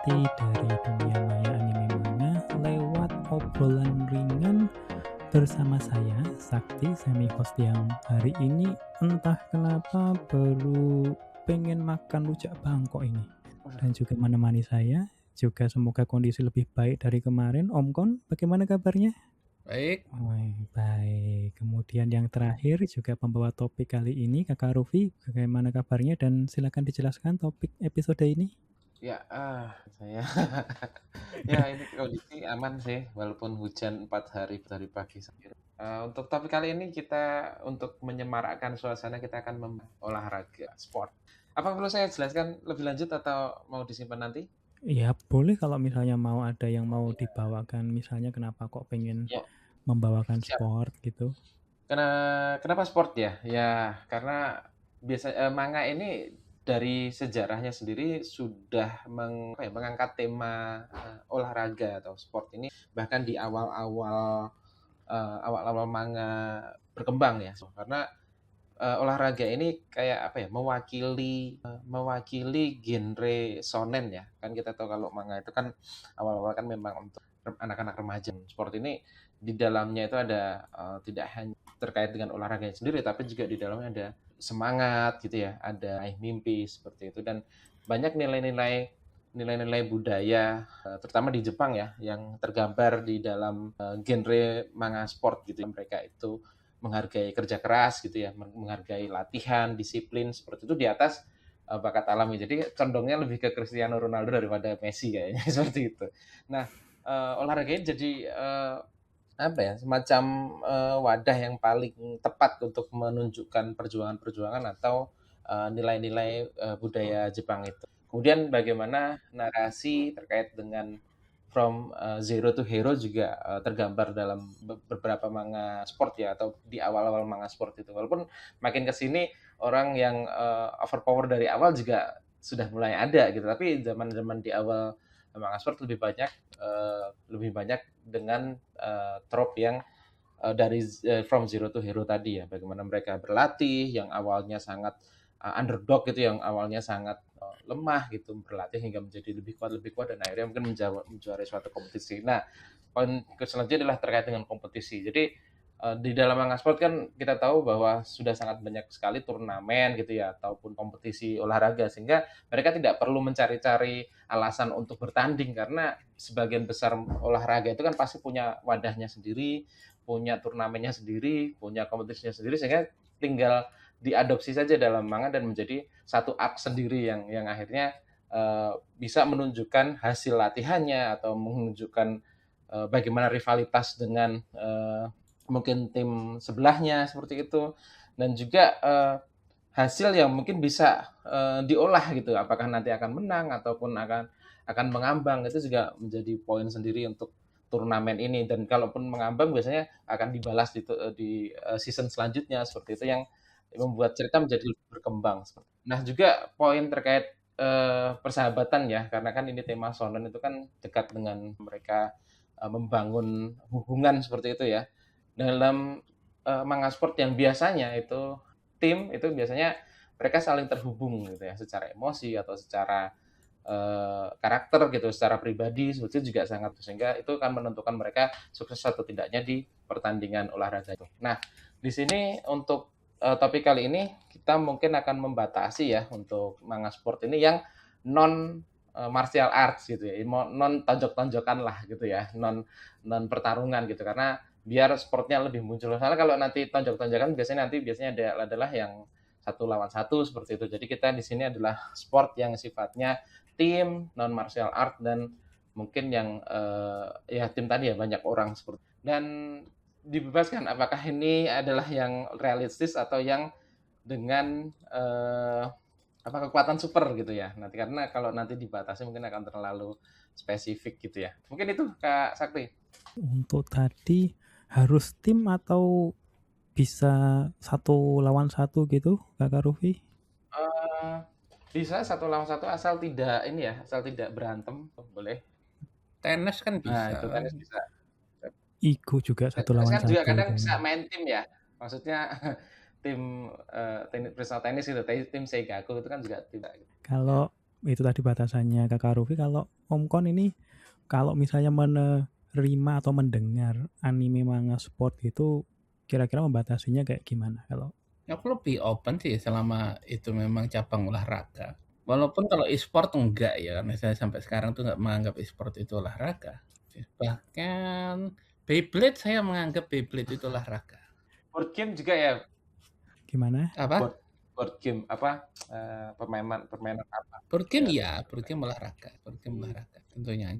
Sakti dari dunia maya anime manga lewat obrolan ringan bersama saya Sakti, semi-host yang hari ini entah kenapa baru pengen makan rujak Bangkok ini. Dan juga menemani saya, juga semoga kondisi lebih baik dari kemarin. Om Kon, bagaimana kabarnya? Baik, Baik. Kemudian yang terakhir juga pembawa topik kali ini Kakak Rufi, bagaimana kabarnya dan silakan dijelaskan topik episode ini. ya, saya ya ini kondisi aman sih, walaupun hujan 4 hari dari pagi sampai. Untuk topik kali ini kita untuk menyemarakkan suasana kita akan olahraga sport. Apa perlu saya jelaskan lebih lanjut atau mau disimpan nanti? Ya boleh kalau misalnya mau ada yang mau Ya, dibawakan, misalnya kenapa kok pengen ya, membawakan siap. sport gitu. Kenapa sport ya? Ya, karena manga ini dari sejarahnya sendiri sudah mengangkat tema olahraga atau sport ini bahkan di awal-awal manga berkembang ya. Karena olahraga ini kayak apa ya? Mewakili genre shonen ya. Kan kita tahu kalau manga itu kan awal-awal kan memang untuk anak-anak remaja. Sport ini di dalamnya itu ada tidak hanya terkait dengan olahraganya sendiri, tapi juga di dalamnya ada semangat gitu ya, ada mimpi seperti itu dan banyak nilai-nilai budaya terutama di Jepang ya yang tergambar di dalam genre manga sport gitu. Mereka itu menghargai kerja keras gitu ya, menghargai latihan, disiplin seperti itu di atas bakat alami. Jadi condongnya lebih ke Cristiano Ronaldo daripada Messi kayaknya seperti itu. Nah, olahraga ini jadi apa ya semacam wadah yang paling tepat untuk menunjukkan perjuangan-perjuangan atau nilai-nilai budaya Jepang itu. Kemudian bagaimana narasi terkait dengan from zero to hero juga tergambar dalam beberapa manga sport ya atau di awal-awal manga sport itu. Walaupun makin ke sini orang yang overpower dari awal juga sudah mulai ada gitu. Tapi zaman-zaman di awal manga sport lebih banyak dengan trope yang dari from zero to hero tadi ya, bagaimana mereka berlatih yang awalnya sangat underdog gitu, yang awalnya sangat lemah gitu, berlatih hingga menjadi lebih kuat dan akhirnya mungkin menjuarai suatu kompetisi. Nah, poin selanjutnya adalah terkait dengan kompetisi. Jadi di dalam manga sport kan kita tahu bahwa sudah sangat banyak sekali turnamen gitu ya ataupun kompetisi olahraga sehingga mereka tidak perlu mencari-cari alasan untuk bertanding karena sebagian besar olahraga itu kan pasti punya wadahnya sendiri, punya turnamennya sendiri, punya kompetisinya sendiri sehingga tinggal diadopsi saja dalam manga dan menjadi satu arc sendiri yang akhirnya bisa menunjukkan hasil latihannya atau menunjukkan bagaimana rivalitas dengan mungkin tim sebelahnya seperti itu dan juga hasil yang mungkin bisa diolah gitu apakah nanti akan menang ataupun akan mengambang itu juga menjadi poin sendiri untuk turnamen ini dan kalaupun mengambang biasanya akan dibalas di season selanjutnya seperti itu yang membuat cerita menjadi lebih berkembang. Nah juga poin terkait persahabatan ya karena kan ini tema shonen itu kan dekat dengan mereka membangun hubungan seperti itu ya dalam manga sport yang biasanya itu tim itu biasanya mereka saling terhubung gitu ya secara emosi atau secara karakter gitu secara pribadi itu juga sangat sehingga itu akan menentukan mereka sukses atau tidaknya di pertandingan olahraga itu. Nah, di sini untuk topik kali ini kita mungkin akan membatasi ya untuk manga sport ini yang non martial arts gitu ya, non tonjok-tonjokan lah gitu ya, non pertarungan gitu karena biar sportnya lebih muncul. Soalnya kalau nanti tonjok-tonjokan biasanya adalah yang satu lawan satu seperti itu. Jadi kita di sini adalah sport yang sifatnya tim non martial art dan mungkin yang ya tim tadi ya banyak orang seperti dan dibebaskan apakah ini adalah yang realistis atau yang dengan apa kekuatan super gitu ya nanti karena kalau nanti dibatasi mungkin akan terlalu spesifik gitu ya mungkin itu Kak Sakti. Untuk tadi harus tim atau bisa satu lawan satu gitu, Kakak Rufi? Eh, bisa satu lawan satu asal tidak ini ya asal tidak berantem boleh. Tenis kan Nah bisa itu kan? tenis bisa. Ego juga satu Tenis lawan kan juga satu kadang itu. bisa main tim ya. Maksudnya tim personal tenis gitu, tim Seigaku itu kan juga tidak. Gitu. Kalau itu tadi batasannya Kakak Rufi. Kalau Om Kon ini kalau misalnya menerima atau mendengar anime manga sport itu kira-kira membatasinya kayak gimana kalau Aku lebih open sih selama itu memang cabang olahraga. Walaupun kalau e-sport enggak ya, karena saya sampai sekarang tuh nggak menganggap e-sport itu olahraga. Bahkan Beyblade saya menganggap Beyblade itu olahraga. Board game juga ya, gimana? Apa? board game apa permainan apa? Board game Ya, ya, board game olahraga, tentunya.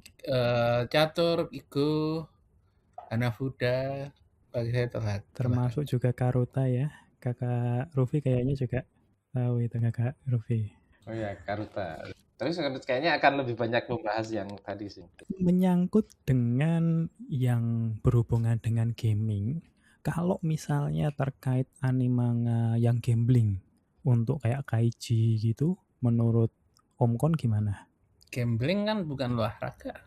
Catur, Igo, Hanafuda, bagi saya itu Termasuk olahraga. juga Karuta ya. Kakak Rufi kayaknya juga tahu itu Kakak Rufi. Oh ya, Karuta. Terus kayaknya akan lebih banyak membahas yang tadi sih. Menyangkut dengan yang berhubungan dengan gaming, kalau misalnya terkait anime manga yang gambling untuk kayak Kaiji gitu, menurut Om Kon gimana? Gambling kan bukan olahraga.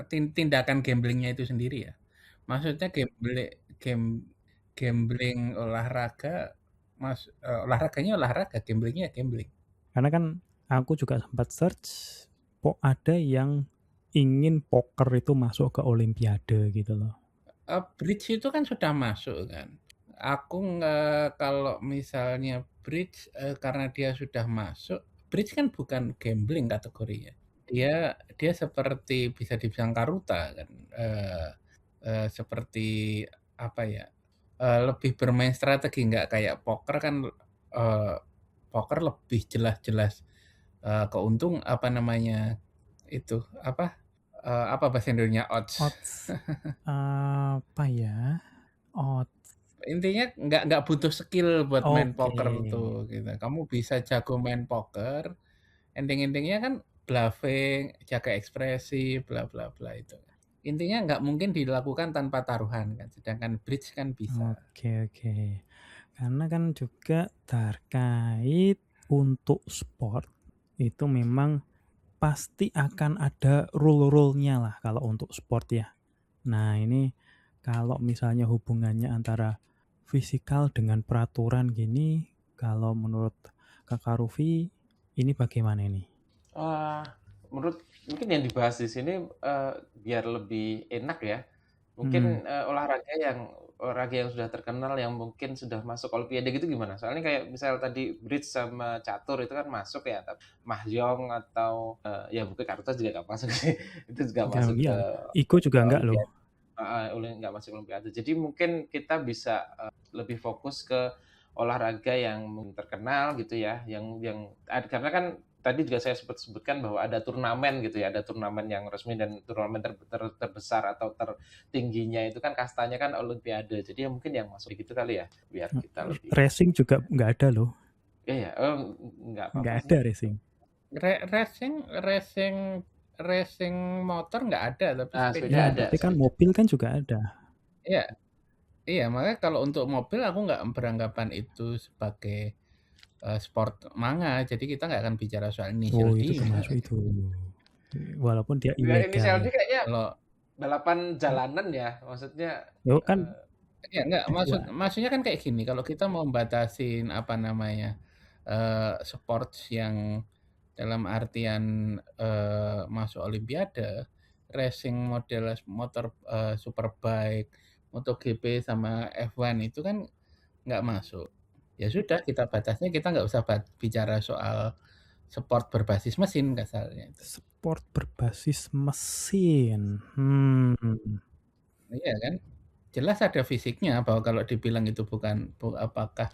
Tindakan gamblingnya itu sendiri ya. Maksudnya gambling olahraga, olahraganya olahraga, gamblingnya gambling. Karena kan aku juga sempat search, kok ada yang ingin poker itu masuk ke Olimpiade gitu loh. Bridge itu kan sudah masuk kan. Aku nggak, kalau misalnya bridge, karena dia sudah masuk, bridge kan bukan gambling kategorinya. Dia seperti bisa dibilang Karuta kan, seperti apa ya, lebih bermain strategi, nggak kayak poker kan. Poker lebih jelas-jelas keuntung apa namanya itu apa bahasa Indonesianya odds. Apa ya? Intinya nggak butuh skill buat main poker Oke. tuh gitu. Kamu bisa jago main poker, ending-endingnya kan bluffing, jaga ekspresi, bla bla bla itu. Intinya nggak mungkin dilakukan tanpa taruhan kan, sedangkan bridge kan bisa. Oke. Karena kan juga terkait untuk sport itu memang pasti akan ada rule-rule-nya lah kalau untuk sport ya. Nah, ini kalau misalnya hubungannya antara fisikal dengan peraturan gini, kalau menurut Kakak Rufi ini bagaimana ini? Menurut mungkin yang dibahas di sini biar lebih enak ya. Mungkin olahraga yang sudah terkenal yang mungkin sudah masuk Olimpiade gitu gimana? Soalnya kayak misal tadi bridge sama catur itu kan masuk ya, tapi mahjong atau ya mungkin Karuta juga nggak masuk sih. Itu juga masuk ke Iya, Iko juga enggak loh. Olimpiade. Nggak masuk Olimpiade. Jadi mungkin kita bisa lebih fokus ke olahraga yang terkenal gitu ya, karena kan tadi juga saya sebutkan bahwa ada turnamen gitu ya, ada turnamen yang resmi dan turnamen terbesar atau tertingginya itu kan kastanya kan Olimpiade. Jadi ya mungkin yang masuk gitu kali ya, biar kita lebih. Racing juga nggak ada loh. Iya, nggak apa-apa Nggak sih. ada racing. Racing motor nggak ada, tapi sepeda Ya, ada. tapi kan mobil kan juga ada. Iya, makanya kalau untuk mobil aku nggak beranggapan itu sebagai sport manga, jadi kita nggak akan bicara soal initial D. Itu termasuk itu. Walaupun dia Ya, inisial ilegal. D kayaknya Kalau balapan jalanan ya, maksudnya. Kan ya enggak, maksudnya kan kayak gini, kalau kita mau batasin apa namanya sport yang dalam artian masuk Olimpiade, racing model motor superbike, MotoGP sama F1 itu kan nggak masuk. Ya sudah, kita batasnya, kita nggak usah bicara soal sport berbasis mesin kasarnya. Sport berbasis mesin. Iya kan? Jelas ada fisiknya, bahwa kalau dibilang itu apakah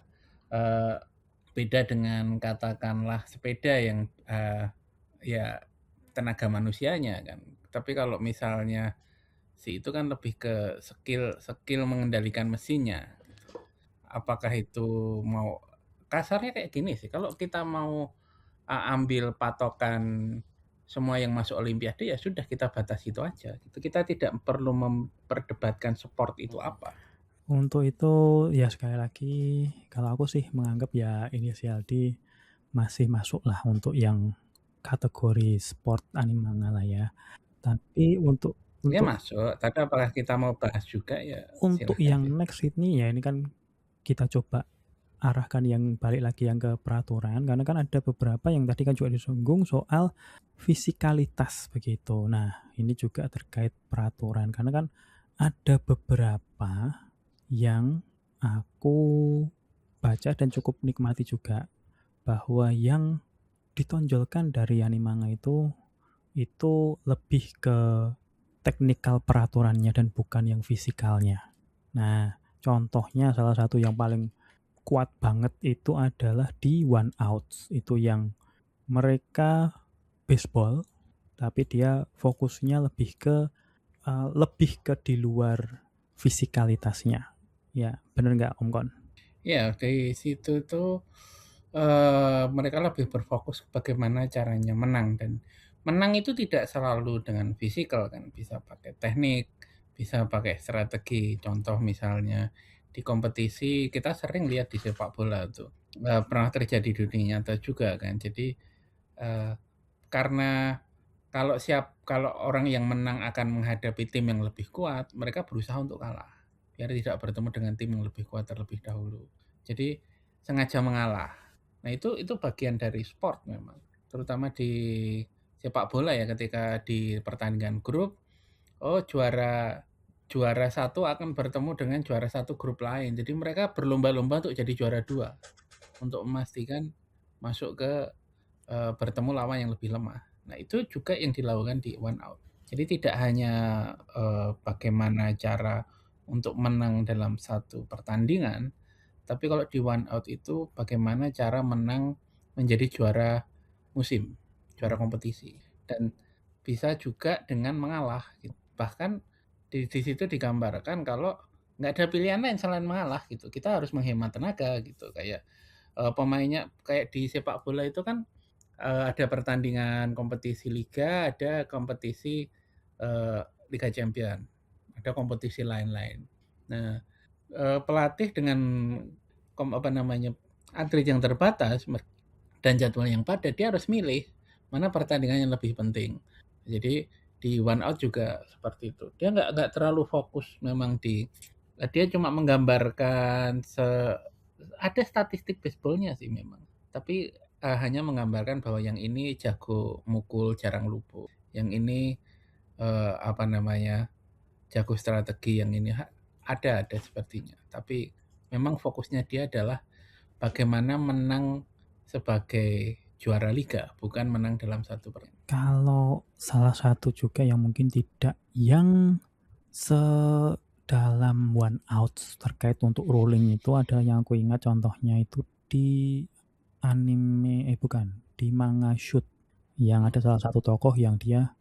beda dengan katakanlah sepeda yang ya tenaga manusianya kan. Tapi kalau misalnya itu kan lebih ke skill mengendalikan mesinnya. Apakah itu mau kasarnya kayak gini sih, kalau kita mau ambil patokan semua yang masuk Olimpiade, ya sudah kita batasi itu aja. Kita tidak perlu memperdebatkan sport itu apa. Untuk itu ya sekali lagi kalau aku sih menganggap ya inisial D masih masuk lah untuk yang kategori sport anime manga lah ya. Tapi untuk Ya masuk, tapi apakah kita mau bahas juga ya untuk silahkan yang sih. next ini ya ini kan kita coba arahkan yang balik lagi yang ke peraturan, karena kan ada beberapa yang tadi kan juga disinggung soal fisikalitas begitu. Nah, ini juga terkait peraturan karena kan ada beberapa yang aku baca dan cukup nikmati juga bahwa yang ditonjolkan dari anime manga itu lebih ke teknikal peraturannya dan bukan yang fisikalnya. Nah, contohnya salah satu yang paling kuat banget itu adalah di One Outs. Itu yang mereka baseball, tapi dia fokusnya lebih ke di luar fisikalitasnya. Ya, bener nggak Om Kon? Ya, di situ tuh mereka lebih berfokus bagaimana caranya menang, dan menang itu tidak selalu dengan fisikal kan, bisa pakai teknik, bisa pakai strategi. Contoh misalnya di kompetisi kita sering lihat di sepak bola tuh pernah terjadi di dunia nyata juga kan. Jadi karena kalau orang yang menang akan menghadapi tim yang lebih kuat, mereka berusaha untuk kalah biar tidak bertemu dengan tim yang lebih kuat terlebih dahulu. Jadi sengaja mengalah. Nah, itu bagian dari sport memang. Terutama di sepak bola ya, ketika di pertandingan grup, juara satu akan bertemu dengan juara satu grup lain. Jadi mereka berlomba-lomba untuk jadi juara dua, untuk memastikan masuk ke bertemu lawan yang lebih lemah. Nah, itu juga yang dilakukan di One Out. Jadi tidak hanya bagaimana cara untuk menang dalam satu pertandingan, tapi kalau di One Out itu bagaimana cara menang menjadi juara musim, juara kompetisi. Dan bisa juga dengan mengalah. Gitu. Bahkan di situ digambarkan kalau nggak ada pilihan lain selain mengalah gitu. Kita harus menghemat tenaga gitu. Kayak pemainnya kayak di sepak bola itu kan ada pertandingan kompetisi liga, ada kompetisi Liga Champion, ada kompetisi lain-lain. Nah, pelatih dengan atlet yang terbatas dan jadwal yang padat, dia harus milih mana pertandingan yang lebih penting. Jadi di One Out juga seperti itu. Dia nggak terlalu fokus memang dia cuma menggambarkan ada statistik baseballnya sih memang. Tapi hanya menggambarkan bahwa yang ini jago mukul jarang luput, yang ini jago strategi, yang ini ada sepertinya. Tapi memang fokusnya dia adalah bagaimana menang sebagai juara liga, bukan menang dalam satu pertandingan. Kalau salah satu juga yang mungkin tidak yang sedalam One Outs terkait untuk ruling itu ada yang aku ingat contohnya itu di di manga shoot yang ada salah satu tokoh yang dia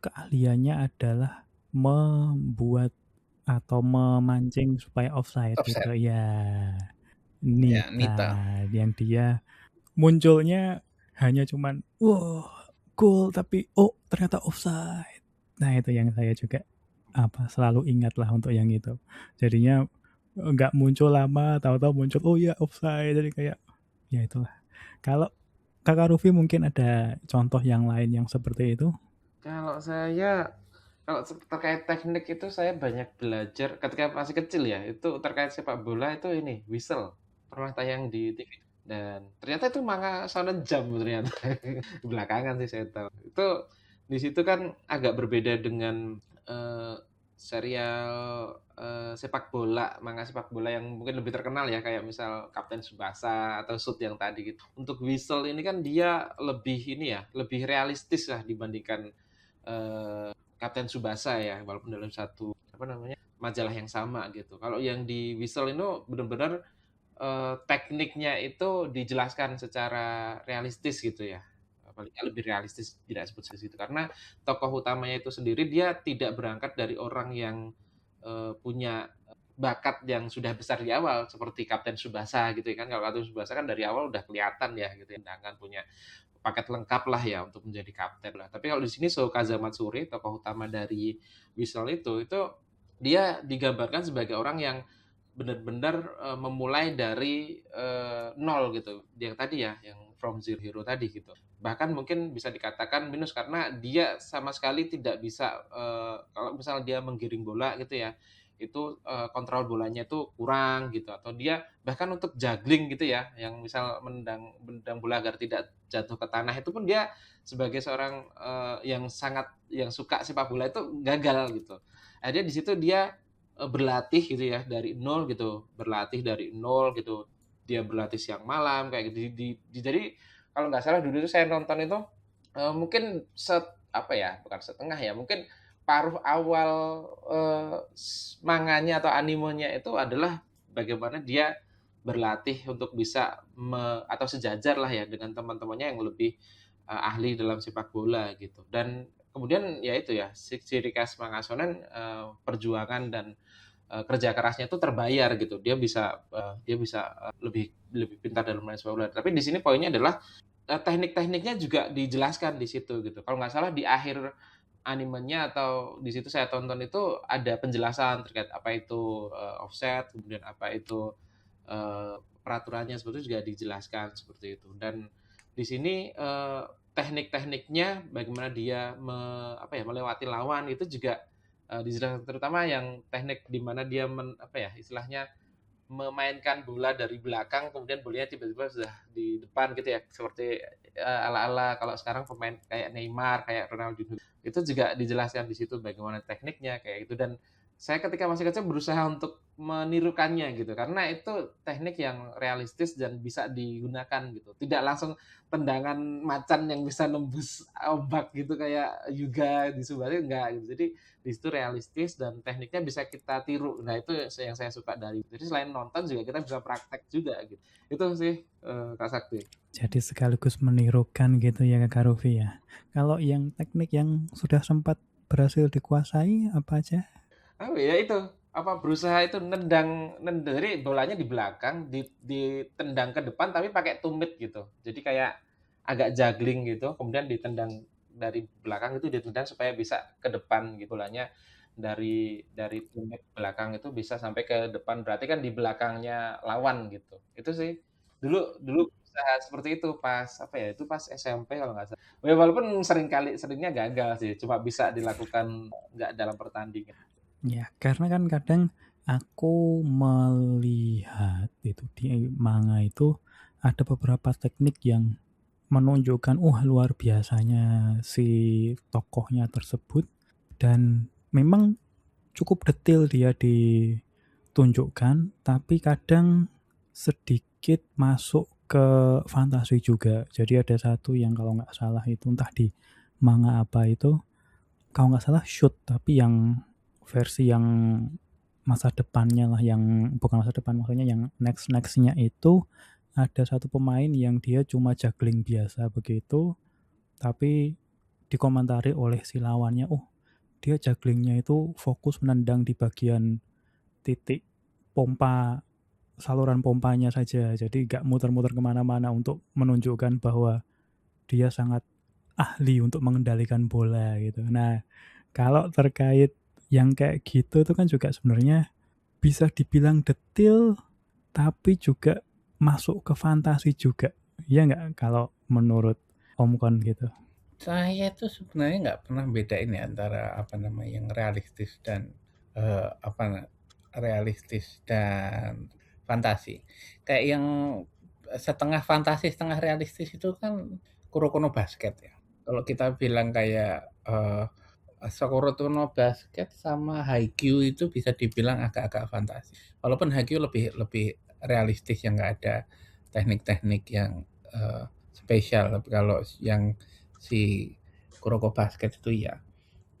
keahliannya adalah membuat atau memancing supaya offside gitu ya. Nita yang dia munculnya hanya cuman gol tapi ternyata offside. Nah, itu yang saya juga selalu ingat lah untuk yang itu. Jadinya nggak muncul lama, tahu-tahu muncul offside. Jadi kayak ya itulah. Kalau Kakak Rufi mungkin ada contoh yang lain yang seperti itu? Kalau terkait teknik itu saya banyak belajar ketika masih kecil ya. Itu terkait sepak bola itu ini Whistle pernah tayang di TV dan ternyata itu manga Shonen Jump ternyata. Belakangan sih saya tahu. Itu di situ kan agak berbeda dengan serial sepak bola, manga sepak bola yang mungkin lebih terkenal ya kayak misal Kapten Tsubasa atau Shoot yang tadi gitu. Untuk Whistle ini kan dia lebih realistis lah dibandingkan Kapten Tsubasa ya, walaupun dalam satu majalah yang sama gitu. Kalau yang di Whistle itu benar-benar tekniknya itu dijelaskan secara realistis gitu ya. Paling lebih realistis tidak sebut situ karena tokoh utamanya itu sendiri dia tidak berangkat dari orang yang punya bakat yang sudah besar di awal seperti Kapten Tsubasa gitu ya kan. Kalau Kapten Tsubasa kan dari awal udah kelihatan ya gitu ya, dengan punya paket lengkap lah ya untuk menjadi kapten lah. Tapi kalau di sini Soukaza Matsuri, tokoh utama dari Whistle itu dia digambarkan sebagai orang yang benar-benar memulai dari nol gitu. Yang tadi ya, yang from zero hero tadi gitu. Bahkan mungkin bisa dikatakan minus karena dia sama sekali tidak bisa kalau misalnya dia menggiring bola gitu ya, itu kontrol bolanya itu kurang gitu, atau dia bahkan untuk juggling gitu ya, yang misal menendang bola agar tidak jatuh ke tanah itu pun dia sebagai seorang yang suka sepak bola itu gagal gitu. Akhirnya di situ dia berlatih gitu ya dari nol gitu, berlatih dari nol gitu. Dia berlatih siang malam kayak gitu. Jadi kalau nggak salah dulu itu saya nonton itu mungkin apa ya, bukan setengah ya, mungkin paruh awal manganya atau animonya itu adalah bagaimana dia berlatih untuk bisa atau sejajar lah ya dengan teman-temannya yang lebih ahli dalam sepak bola gitu. Dan kemudian ya itu ya, ciri khas Mangasonen perjuangan dan kerja kerasnya itu terbayar gitu. Dia bisa lebih lebih pintar dalam main sepak bola. Tapi di sini poinnya adalah teknik-tekniknya juga dijelaskan di situ gitu. Kalau nggak salah di akhir animenya atau di situ saya tonton itu ada penjelasan terkait apa itu offset, kemudian apa itu peraturannya seperti itu juga dijelaskan seperti itu. Dan di sini teknik-tekniknya bagaimana dia melewati lawan itu juga dijelaskan, terutama yang teknik di mana dia istilahnya memainkan bola dari belakang kemudian bolanya tiba-tiba sudah di depan gitu ya, seperti ala-ala kalau sekarang pemain kayak Neymar, kayak Ronaldinho. Itu juga dijelaskan di situ bagaimana tekniknya kayak gitu, dan saya ketika masih kecil berusaha untuk menirukannya gitu karena itu teknik yang realistis dan bisa digunakan gitu. Tidak langsung tendangan macan yang bisa nembus ombak gitu kayak Yuga di Subasa, enggak gitu. Jadi di situ realistis dan tekniknya bisa kita tiru. Nah, itu yang saya suka dari. Jadi selain nonton juga kita bisa praktek juga gitu. Itu sih Kak Sakti. Jadi sekaligus menirukan gitu ya Kak Rufi ya. Kalau yang teknik yang sudah sempat berhasil dikuasai apa aja? Ya itu berusaha itu jadi bolanya di belakang ditendang ke depan tapi pakai tumit gitu. Jadi kayak agak juggling gitu, kemudian ditendang dari belakang itu ditendang supaya bisa ke depan gitu bolanya dari tumit belakang itu bisa sampai ke depan, berarti kan di belakangnya lawan gitu. Itu sih dulu usaha seperti itu pas itu pas SMP kalau nggak salah. Walaupun seringnya gagal sih, cuma bisa dilakukan nggak dalam pertandingan. Ya, karena kan kadang aku melihat itu di manga itu ada beberapa teknik yang menunjukkan luar biasanya si tokohnya tersebut, dan memang cukup detail dia ditunjukkan, tapi kadang sedikit masuk ke fantasi juga. Jadi ada satu yang kalau nggak salah itu entah di manga apa itu, kalau nggak salah shoot, tapi yang versi yang masa depannya lah, yang bukan masa depan, maksudnya yang nextnya itu ada satu pemain yang dia cuma juggling biasa begitu, tapi dikomentari oleh si lawannya, dia jugglingnya itu fokus menendang di bagian titik pompa, saluran pompanya saja, jadi gak muter-muter kemana-mana untuk menunjukkan bahwa dia sangat ahli untuk mengendalikan bola gitu. Nah, kalau terkait yang kayak gitu itu kan juga sebenarnya bisa dibilang detail, tapi juga masuk ke fantasi juga. Iya nggak kalau menurut Om Kon gitu? Saya tuh sebenarnya nggak pernah bedain ya antara yang realistis dan realistis dan fantasi. Kayak yang setengah fantasi, setengah realistis itu kan Kuroko no Basket ya. Kalau kita bilang kayak Kuroko no Basket sama Haikyuu itu bisa dibilang agak-agak fantasi. Walaupun Haikyuu lebih realistis, yang nggak ada teknik-teknik yang spesial. Tapi kalau yang si Kuroko Basket itu ya.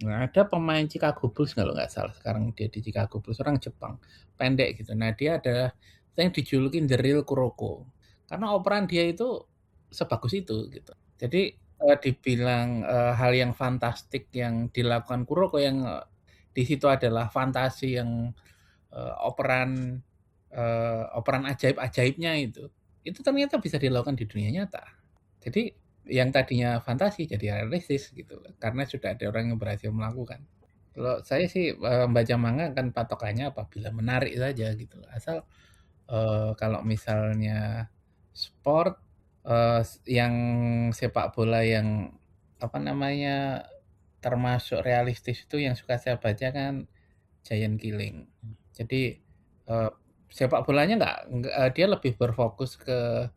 Nah, ada pemain Chicago Bulls kalau nggak salah, sekarang dia di Chicago Bulls, orang Jepang, pendek gitu. Nah, dia adalah yang dijulukin The Real Kuroko. Karena operan dia itu sebagus itu gitu. Jadi dibilang hal yang fantastik yang dilakukan Kuroko, yang di situ adalah fantasi yang operan ajaib-ajaibnya itu ternyata bisa dilakukan di dunia nyata. Jadi yang tadinya fantasi jadi realistis gitu, karena sudah ada orang yang berhasil melakukan. Kalau saya sih membaca manga kan patokannya apabila menarik saja gitu. Asal kalau misalnya sport yang sepak bola yang termasuk realistis itu yang suka saya baca kan Giant Killing. Jadi sepak bolanya dia lebih berfokus ke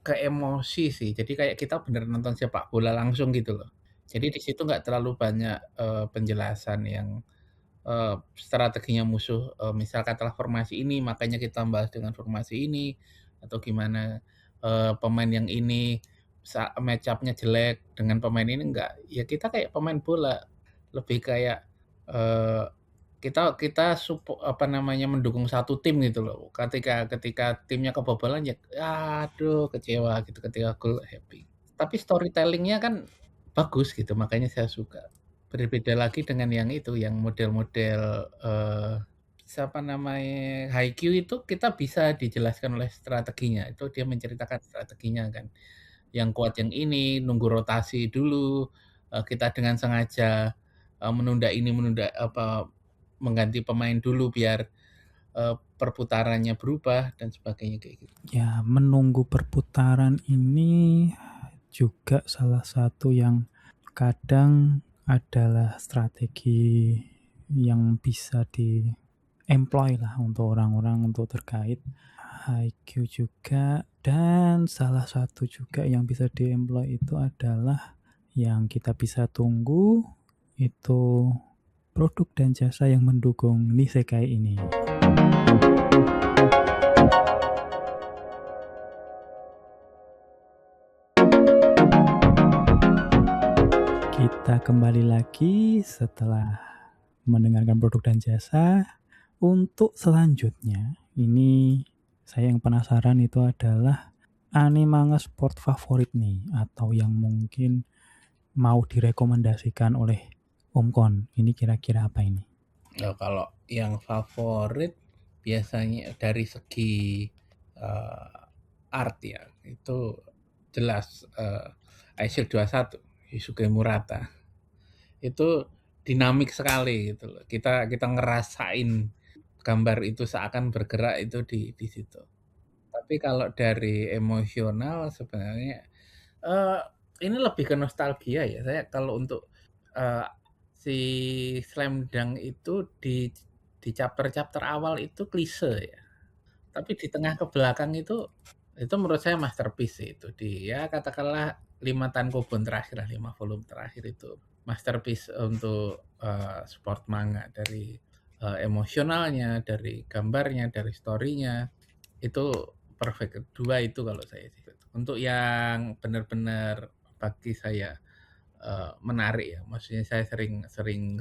emosi sih. Jadi kayak kita bener nonton sepak bola langsung gitu loh. Jadi di situ nggak terlalu banyak penjelasan yang strateginya musuh, misal katakanlah formasi ini, makanya kita bahas dengan formasi ini, atau gimana pemain yang ini match up-nya jelek dengan pemain ini enggak. Ya kita kayak pemain bola, lebih kayak eh, kita mendukung satu tim gitu loh. Ketika timnya kebobolan ya aduh kecewa gitu, ketika gol happy. Tapi storytelling-nya kan bagus gitu, makanya saya suka. Berbeda lagi dengan yang itu, yang model-model siapa namanya, Haikyuu itu kita bisa dijelaskan oleh strateginya. Itu dia menceritakan strateginya kan. Yang kuat yang ini, nunggu rotasi dulu, kita dengan sengaja mengganti pemain dulu biar perputarannya berubah dan sebagainya kayak gitu. Ya, menunggu perputaran ini juga salah satu yang kadang adalah strategi yang bisa di-employ lah untuk orang-orang untuk terkait Haikyuu juga. Dan salah satu juga yang bisa di-employ itu adalah yang kita bisa tunggu itu produk dan jasa yang mendukung Nisekai ini. Kita kembali lagi setelah mendengarkan produk dan jasa. Untuk selanjutnya, ini saya yang penasaran itu adalah anime sport favorit nih, atau yang mungkin mau direkomendasikan oleh Om Kon. Ini kira-kira apa ini? Kalau yang favorit biasanya dari segi art ya, itu jelas Aishil 21, Yusuke Murata. Itu dinamik sekali gitu loh. Kita ngerasain gambar itu seakan bergerak itu di situ. Tapi kalau dari emosional sebenarnya ini lebih ke nostalgia ya. Saya kalau untuk si Slam Dunk itu di chapter awal itu klise ya. Tapi di tengah ke belakang itu menurut saya masterpiece itu. Ya katakanlah 5 tankobon terakhir lah, 5 volume terakhir itu masterpiece untuk sport manga, dari emosionalnya, dari gambarnya, dari story-nya. Itu perfect. 2 itu kalau saya sih. Untuk yang benar-benar bagi saya menarik ya. Maksudnya saya sering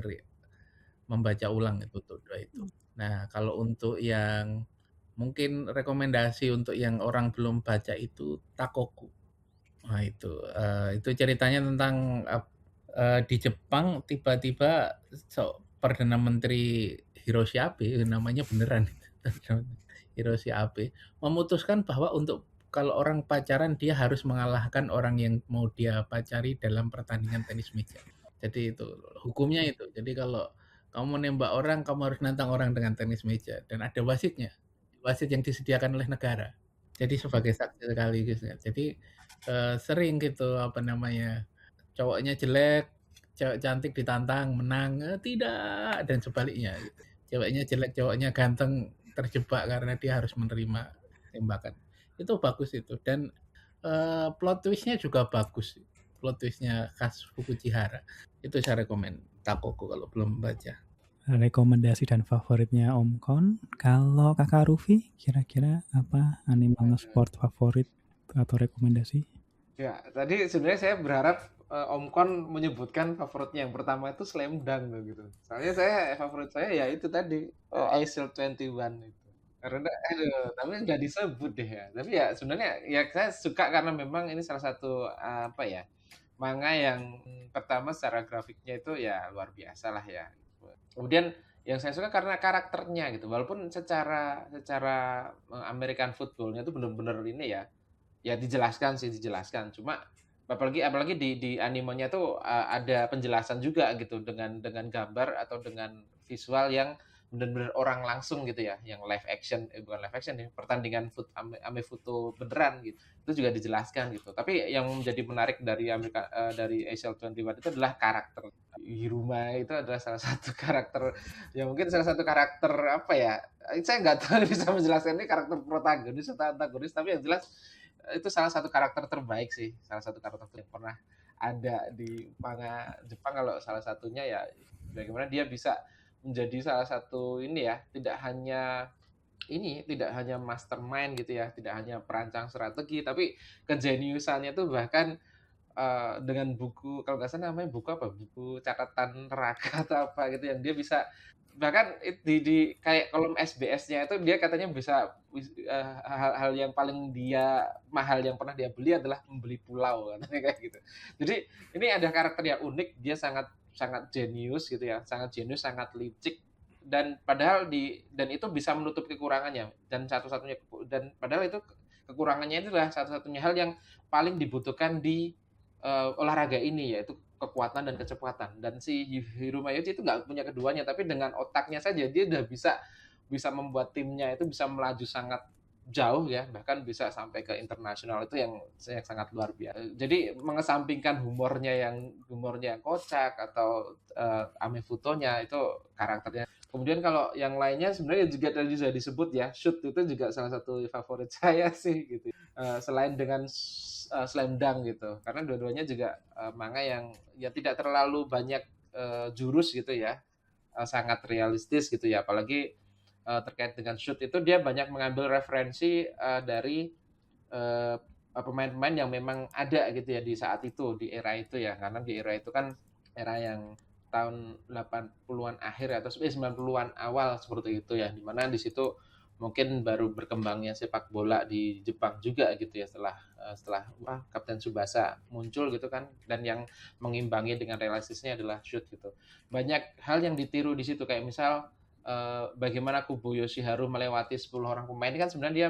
membaca ulang itu tuh 2 itu. Nah, kalau untuk yang mungkin rekomendasi untuk yang orang belum baca itu Takoku. Nah, itu ceritanya tentang di Jepang tiba-tiba Perdana Menteri Hiroshi Abe, namanya beneran Hiroshi Abe, memutuskan bahwa untuk kalau orang pacaran dia harus mengalahkan orang yang mau dia pacari dalam pertandingan tenis meja. Jadi itu hukumnya itu. Jadi kalau kamu nembak orang, kamu harus nantang orang dengan tenis meja dan ada wasitnya. Wasit yang disediakan oleh negara. Jadi sebagai saksi sekaligus ya. Jadi sering gitu cowoknya jelek, cewek cantik ditantang menang, tidak, dan sebaliknya. Ceweknya jelek, cowoknya ganteng terjebak karena dia harus menerima tembakan. Itu bagus itu, dan plot twist-nya juga bagus. Plot twist-nya khas Fukuchihara. Itu saya rekomen Takoku kalau belum baca. Rekomendasi dan favoritnya Om Kon. Kalau Kakak Rufi, kira-kira apa anime sport favorit atau rekomendasi? Ya, tadi sebenarnya saya berharap Om Kon menyebutkan favoritnya yang pertama itu Slam Dunk gitu. Soalnya favorit saya ya itu tadi Aishil 21 itu. Karena tapi nggak disebut deh ya. Tapi ya sebenarnya ya saya suka karena memang ini salah satu manga yang pertama secara grafiknya itu ya luar biasa lah ya. Kemudian yang saya suka karena karakternya gitu. Walaupun secara American football-nya itu benar-benar ini ya dijelaskan. Cuma apalagi di animenya tuh ada penjelasan juga gitu dengan gambar atau dengan visual yang benar-benar orang langsung gitu ya, yang live action, bukan live action ya, pertandingan ame foto beneran gitu. Itu juga dijelaskan gitu. Tapi yang menjadi menarik dari dari Excel 21 itu adalah karakter. Hiruma itu adalah salah satu karakter, ya mungkin salah satu karakter apa ya? Saya nggak tahu bisa menjelaskan ini karakter protagonis atau antagonis, tapi yang jelas itu salah satu karakter terbaik sih, salah satu karakter yang pernah ada di manga Jepang. Kalau salah satunya ya bagaimana dia bisa menjadi salah satu ini ya, tidak hanya mastermind gitu ya, tidak hanya perancang strategi, tapi kejeniusannya tuh bahkan dengan buku, kalau nggak salah namanya buku apa, buku catatan neraka atau apa gitu, yang dia bisa bahkan di kayak kolom SBS-nya itu dia katanya bisa hal-hal yang paling dia mahal yang pernah dia beli adalah membeli pulau katanya kayak gitu. Jadi ini ada karakter yang unik, dia sangat sangat jenius gitu ya, sangat jenius, sangat licik, dan padahal dan itu bisa menutup kekurangannya, dan satu-satunya dan padahal itu kekurangannya itu adalah satu-satunya hal yang paling dibutuhkan di olahraga ini, yaitu kekuatan dan kecepatan. Dan si Hiro Mayuchi itu nggak punya keduanya, tapi dengan otaknya saja dia udah bisa bisa membuat timnya itu bisa melaju sangat jauh ya, bahkan bisa sampai ke internasional. Itu yang sangat luar biasa. Jadi mengesampingkan humornya yang kocak atau ame futonya, itu karakternya. Kemudian kalau yang lainnya sebenarnya juga tadi sudah disebut ya, Shoot itu juga salah satu favorit saya sih gitu. Selain dengan Slam Dunk gitu, karena dua-duanya juga manga yang ya tidak terlalu banyak jurus gitu ya, sangat realistis gitu ya, apalagi terkait dengan Shoot itu dia banyak mengambil referensi dari pemain-pemain yang memang ada gitu ya di saat itu, di era itu ya, karena di era itu kan era yang tahun 80-an akhir atau 90-an awal seperti itu ya, dimana di situ mungkin baru berkembangnya sepak bola di Jepang juga gitu ya, setelah Kapten Tsubasa muncul gitu kan, dan yang mengimbangi dengan realistisnya adalah Shoot gitu. Banyak hal yang ditiru di situ, kayak misal bagaimana Kubo Yoshiharu melewati 10 orang pemain. Ini kan sebenarnya dia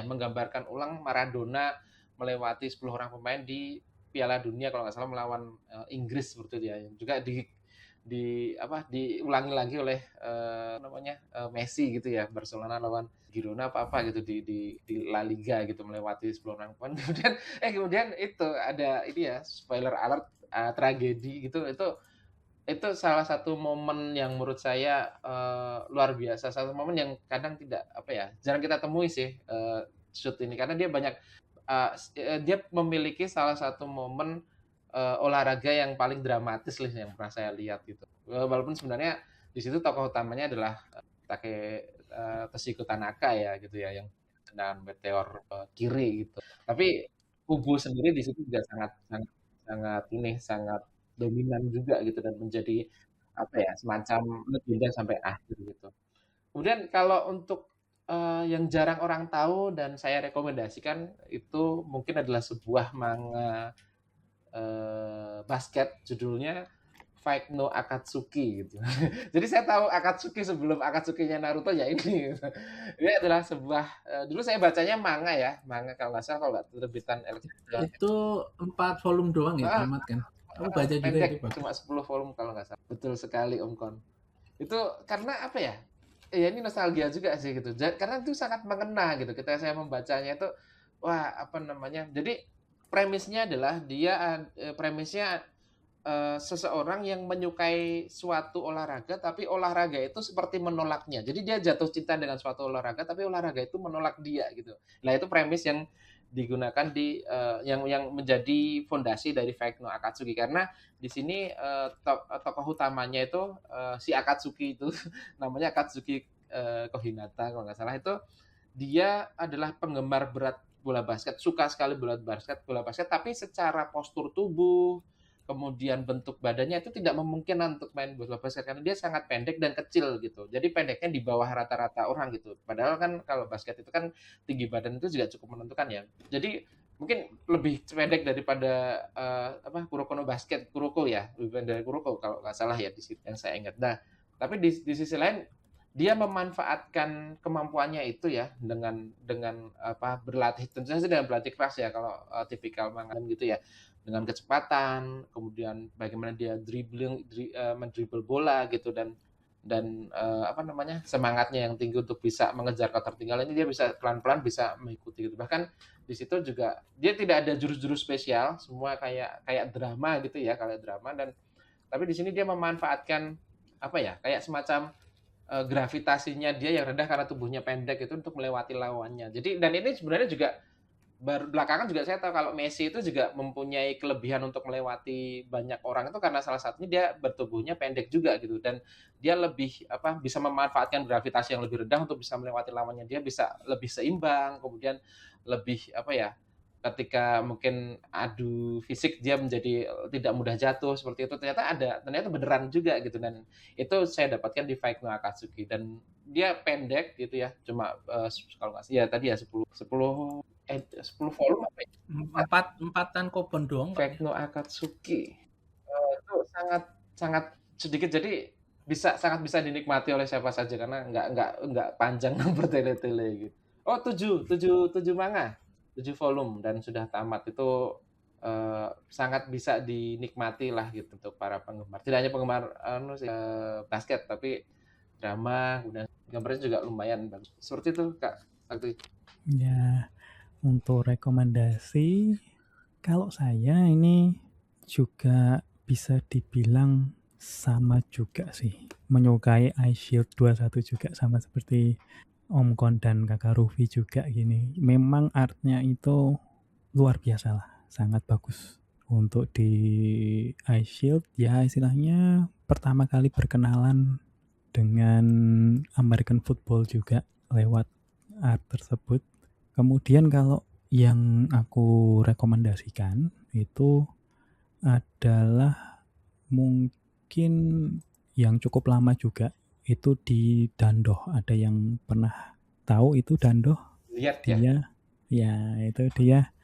menggambarkan ulang Maradona melewati 10 orang pemain di Piala Dunia kalau nggak salah melawan Inggris seperti itu ya. Juga diulangi lagi oleh Messi gitu ya, Barcelona lawan Girona apa gitu di La Liga gitu, melewati 10 orang pemain. Kemudian itu ada ini ya, spoiler alert, tragedi gitu. Itu salah satu momen yang menurut saya luar biasa, satu momen yang kadang jarang kita temui sih, Shoot ini, karena dia memiliki salah satu momen olahraga yang paling dramatis lah yang pernah saya lihat gitu. Walaupun sebenarnya di situ tokoh utamanya adalah Toshiko Tanaka ya gitu ya, yang dengan meteor kiri gitu. Tapi Kubo sendiri di situ juga sangat sangat sangat dominan juga gitu, dan menjadi semacam legenda sampai akhir gitu. Kemudian kalau untuk yang jarang orang tahu dan saya rekomendasikan, itu mungkin adalah sebuah manga basket, judulnya Fight no Akatsuki gitu. Jadi saya tahu Akatsuki sebelum Akatsukinya Naruto ya ini. Gitu. Ini adalah sebuah dulu saya bacanya manga kalau nggak salah, kalau nggak terbitan Elsevier. Itu 4 volume doang ya, tamat kan? Aku baca juga Pendek, itu, Pak. cuma 10 volume kalau nggak salah. Betul sekali Om Kon. Itu karena apa ya? Ya ini nostalgia juga sih gitu. Karena itu sangat mengena gitu. Ketika saya membacanya itu, wah jadi premisnya adalah premisnya seseorang yang menyukai suatu olahraga, tapi olahraga itu seperti menolaknya. Jadi dia jatuh cinta dengan suatu olahraga, tapi olahraga itu menolak dia gitu. Nah itu premis yang digunakan yang menjadi fondasi dari Fight no Akatsuki, karena di sini tokoh utamanya itu si Akatsuki itu namanya Akatsuki Kohinata kalau nggak salah, itu dia adalah penggemar berat bola basket, suka sekali bola basket, tapi secara postur tubuh, kemudian bentuk badannya itu tidak memungkinkan untuk main bola basket karena dia sangat pendek dan kecil gitu. Jadi pendeknya di bawah rata-rata orang gitu. Padahal kan kalau basket itu kan tinggi badan itu juga cukup menentukan ya. Jadi mungkin lebih pendek daripada Kuroko no Basket, Kuroko ya, lebih pendek dari Kuroko kalau nggak salah ya di situ yang saya ingat. Nah, tapi di sisi lain dia memanfaatkan kemampuannya itu ya dengan berlatih, tentu saja dengan berlatih keras ya kalau tipikal manga gitu ya, dengan kecepatan, kemudian bagaimana dia mendribble bola gitu, dan dan apa namanya, semangatnya yang tinggi untuk bisa mengejar ketertinggalan ini dia bisa pelan-pelan bisa mengikuti gitu. Bahkan di situ juga dia tidak ada jurus-jurus spesial, semua kayak kayak drama gitu ya, kayak drama dan tapi di sini dia memanfaatkan apa ya, kayak semacam gravitasinya dia yang rendah karena tubuhnya pendek itu untuk melewati lawannya. Jadi dan ini sebenarnya juga belakangan juga saya tahu kalau Messi itu juga mempunyai kelebihan untuk melewati banyak orang itu karena salah satunya dia bertubuhnya pendek juga gitu dan dia lebih apa bisa memanfaatkan gravitasi yang lebih rendah untuk bisa melewati lawannya. Dia bisa lebih seimbang, kemudian lebih apa ya, ketika mungkin adu fisik dia menjadi tidak mudah jatuh seperti itu ternyata beneran juga gitu dan itu saya dapatkan di Fight no Akatsuki dan dia pendek gitu ya cuma kalau nggak ya tadi ya 10 10 volume apa ya? Empatan Kobon doang Pak. Fight no Akatsuki itu sangat sangat sedikit jadi sangat bisa dinikmati oleh siapa saja karena nggak panjang bertele-tele gitu. Oh 7 manga 7 volume dan sudah tamat itu sangat bisa dinikmati lah gitu untuk para penggemar. Tidak hanya penggemar basket tapi drama kemudian gambarnya juga lumayan bagus. Seperti itu Kak Sakti. Ya, untuk rekomendasi kalau saya ini juga bisa dibilang sama juga sih, menyukai iShield 21 juga sama seperti Om Kon dan Kakak Rufi juga gini. Memang artnya itu luar biasa lah, sangat bagus. Untuk di iShield ya istilahnya pertama kali berkenalan dengan American football juga lewat art tersebut. Kemudian kalau yang aku rekomendasikan itu adalah mungkin yang cukup lama juga itu di Dandoh. Ada yang pernah tahu itu Dandoh? Lihat Dia ya. ya itu dia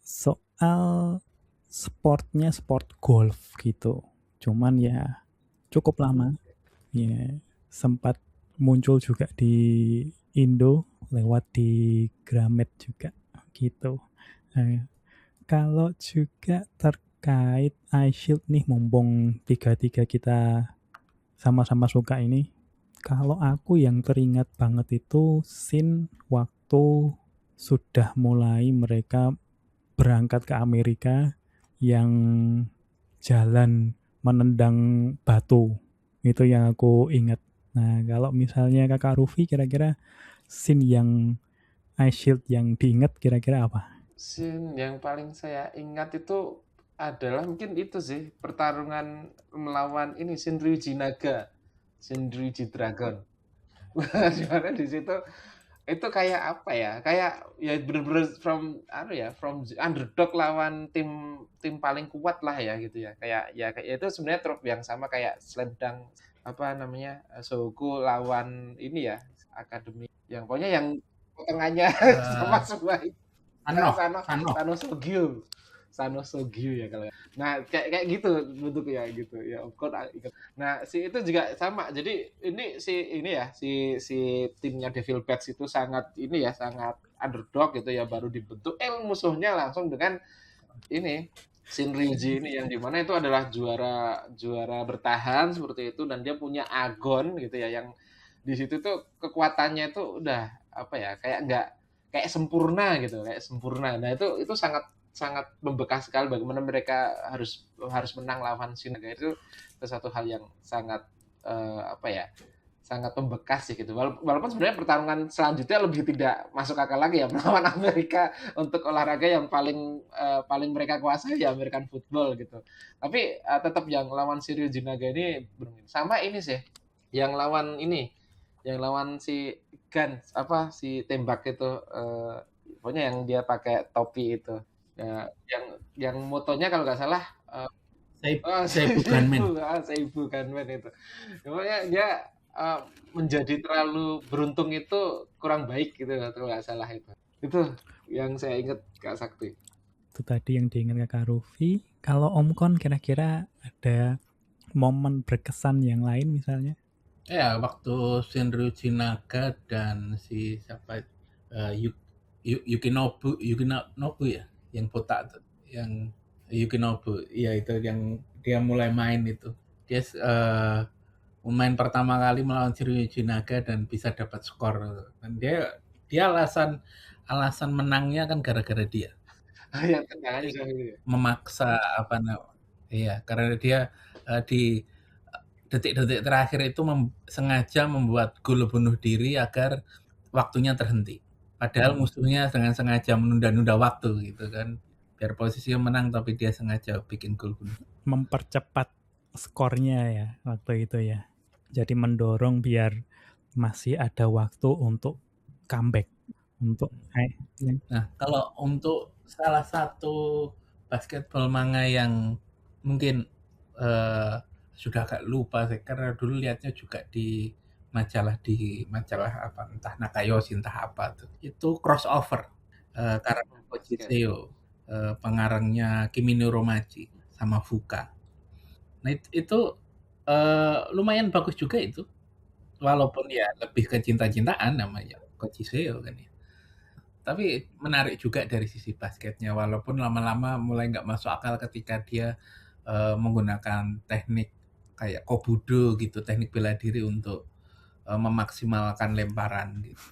soal sportnya sport golf gitu. Cuman ya cukup lama. Ya sempat muncul juga di Indo lewat di Gramet juga gitu. Nah, kalau juga terkait iShield nih mumpung tiga-tiga kita sama-sama suka ini. Kalau aku yang teringat banget itu scene waktu sudah mulai mereka berangkat ke Amerika yang jalan menendang batu. Itu yang aku ingat. Nah, kalau misalnya Kakak Rufi kira-kira scene yang iShield yang diingat kira-kira apa? Scene yang paling saya ingat itu adalah mungkin itu sih pertarungan melawan ini Shinryuji Naga, Shinryuji Dragon. Dimana di situ itu kayak apa ya? Kayak ya bener-bener from underdog lawan tim tim paling kuat lah ya gitu ya. Kayak itu sebenarnya trope yang sama kayak Slam Dunk apa namanya Sogoku lawan ini ya akademi yang pokoknya yang tengahnya sama semua Sano Sogyu. Sano Sogyu ya kalau. Nah, kayak gitu bentuknya gitu ya. Of course ingat. Nah, si itu juga sama. Jadi si timnya Devil Bats itu sangat ini ya, sangat underdog gitu ya baru dibentuk. Musuhnya langsung dengan ini Shinryuji ini yang dimana itu adalah juara bertahan seperti itu dan dia punya agon gitu ya yang di situ tuh kekuatannya itu udah apa ya kayak sempurna gitu kayak sempurna. Nah itu sangat sangat membekas sekali bagaimana mereka harus menang lawan Sinaga itu sesuatu hal yang sangat apa ya sangat membekas sih gitu. Walaupun sebenarnya pertarungan selanjutnya lebih tidak masuk akal lagi ya melawan Amerika untuk olahraga yang paling mereka kuasai ya American football gitu. Tapi tetap yang lawan Shiryu Naga ini sama ini sih. Yang lawan si Gun apa si tembak itu pokoknya yang dia pakai topi itu. Ya, yang motonya kalau nggak salah Seibu Gunman. Seibu Gunman itu. Pokoknya dia menjadi terlalu beruntung itu kurang baik gitu kalau nggak salah itu. Itu yang saya ingat Kak Sakti. Itu tadi yang diingat Kakak Rufi. Kalau Om Kon kira-kira ada momen berkesan yang lain misalnya? Ya, waktu Shinryuji Naga dan si siapa Yukinobu ya, yang botak yang Yukinobu, ya itu yang dia mulai main itu. Dia main pertama kali melawan Shiroyuji Naga dan bisa dapat skor. Dan dia alasan menangnya kan gara-gara dia Yang tendangannya juga gitu ya. memaksa iya, karena dia di detik-detik terakhir itu sengaja membuat gol bunuh diri agar waktunya terhenti. Padahal musuhnya dengan sengaja menunda-nunda waktu gitu kan. Biar posisinya menang tapi dia sengaja bikin gol bunuh. Mempercepat skornya ya waktu itu ya. Jadi mendorong biar masih ada waktu untuk comeback. Nah, kalau untuk salah satu basketball manga yang mungkin sudah agak lupa sih, karena dulu lihatnya juga di majalah apa entah Nakayoshi entah apa tuh. Itu crossover karakter Koji Seo, pengarangnya Kimi no Romaji sama Fuka. Nah, itu lumayan bagus juga itu. Walaupun ya lebih ke cinta-cintaan namanya Koji Seo kan ya. Tapi menarik juga dari sisi basketnya, walaupun lama-lama mulai nggak masuk akal ketika dia menggunakan teknik kayak kobudo gitu, teknik bela diri untuk memaksimalkan lemparan gitu.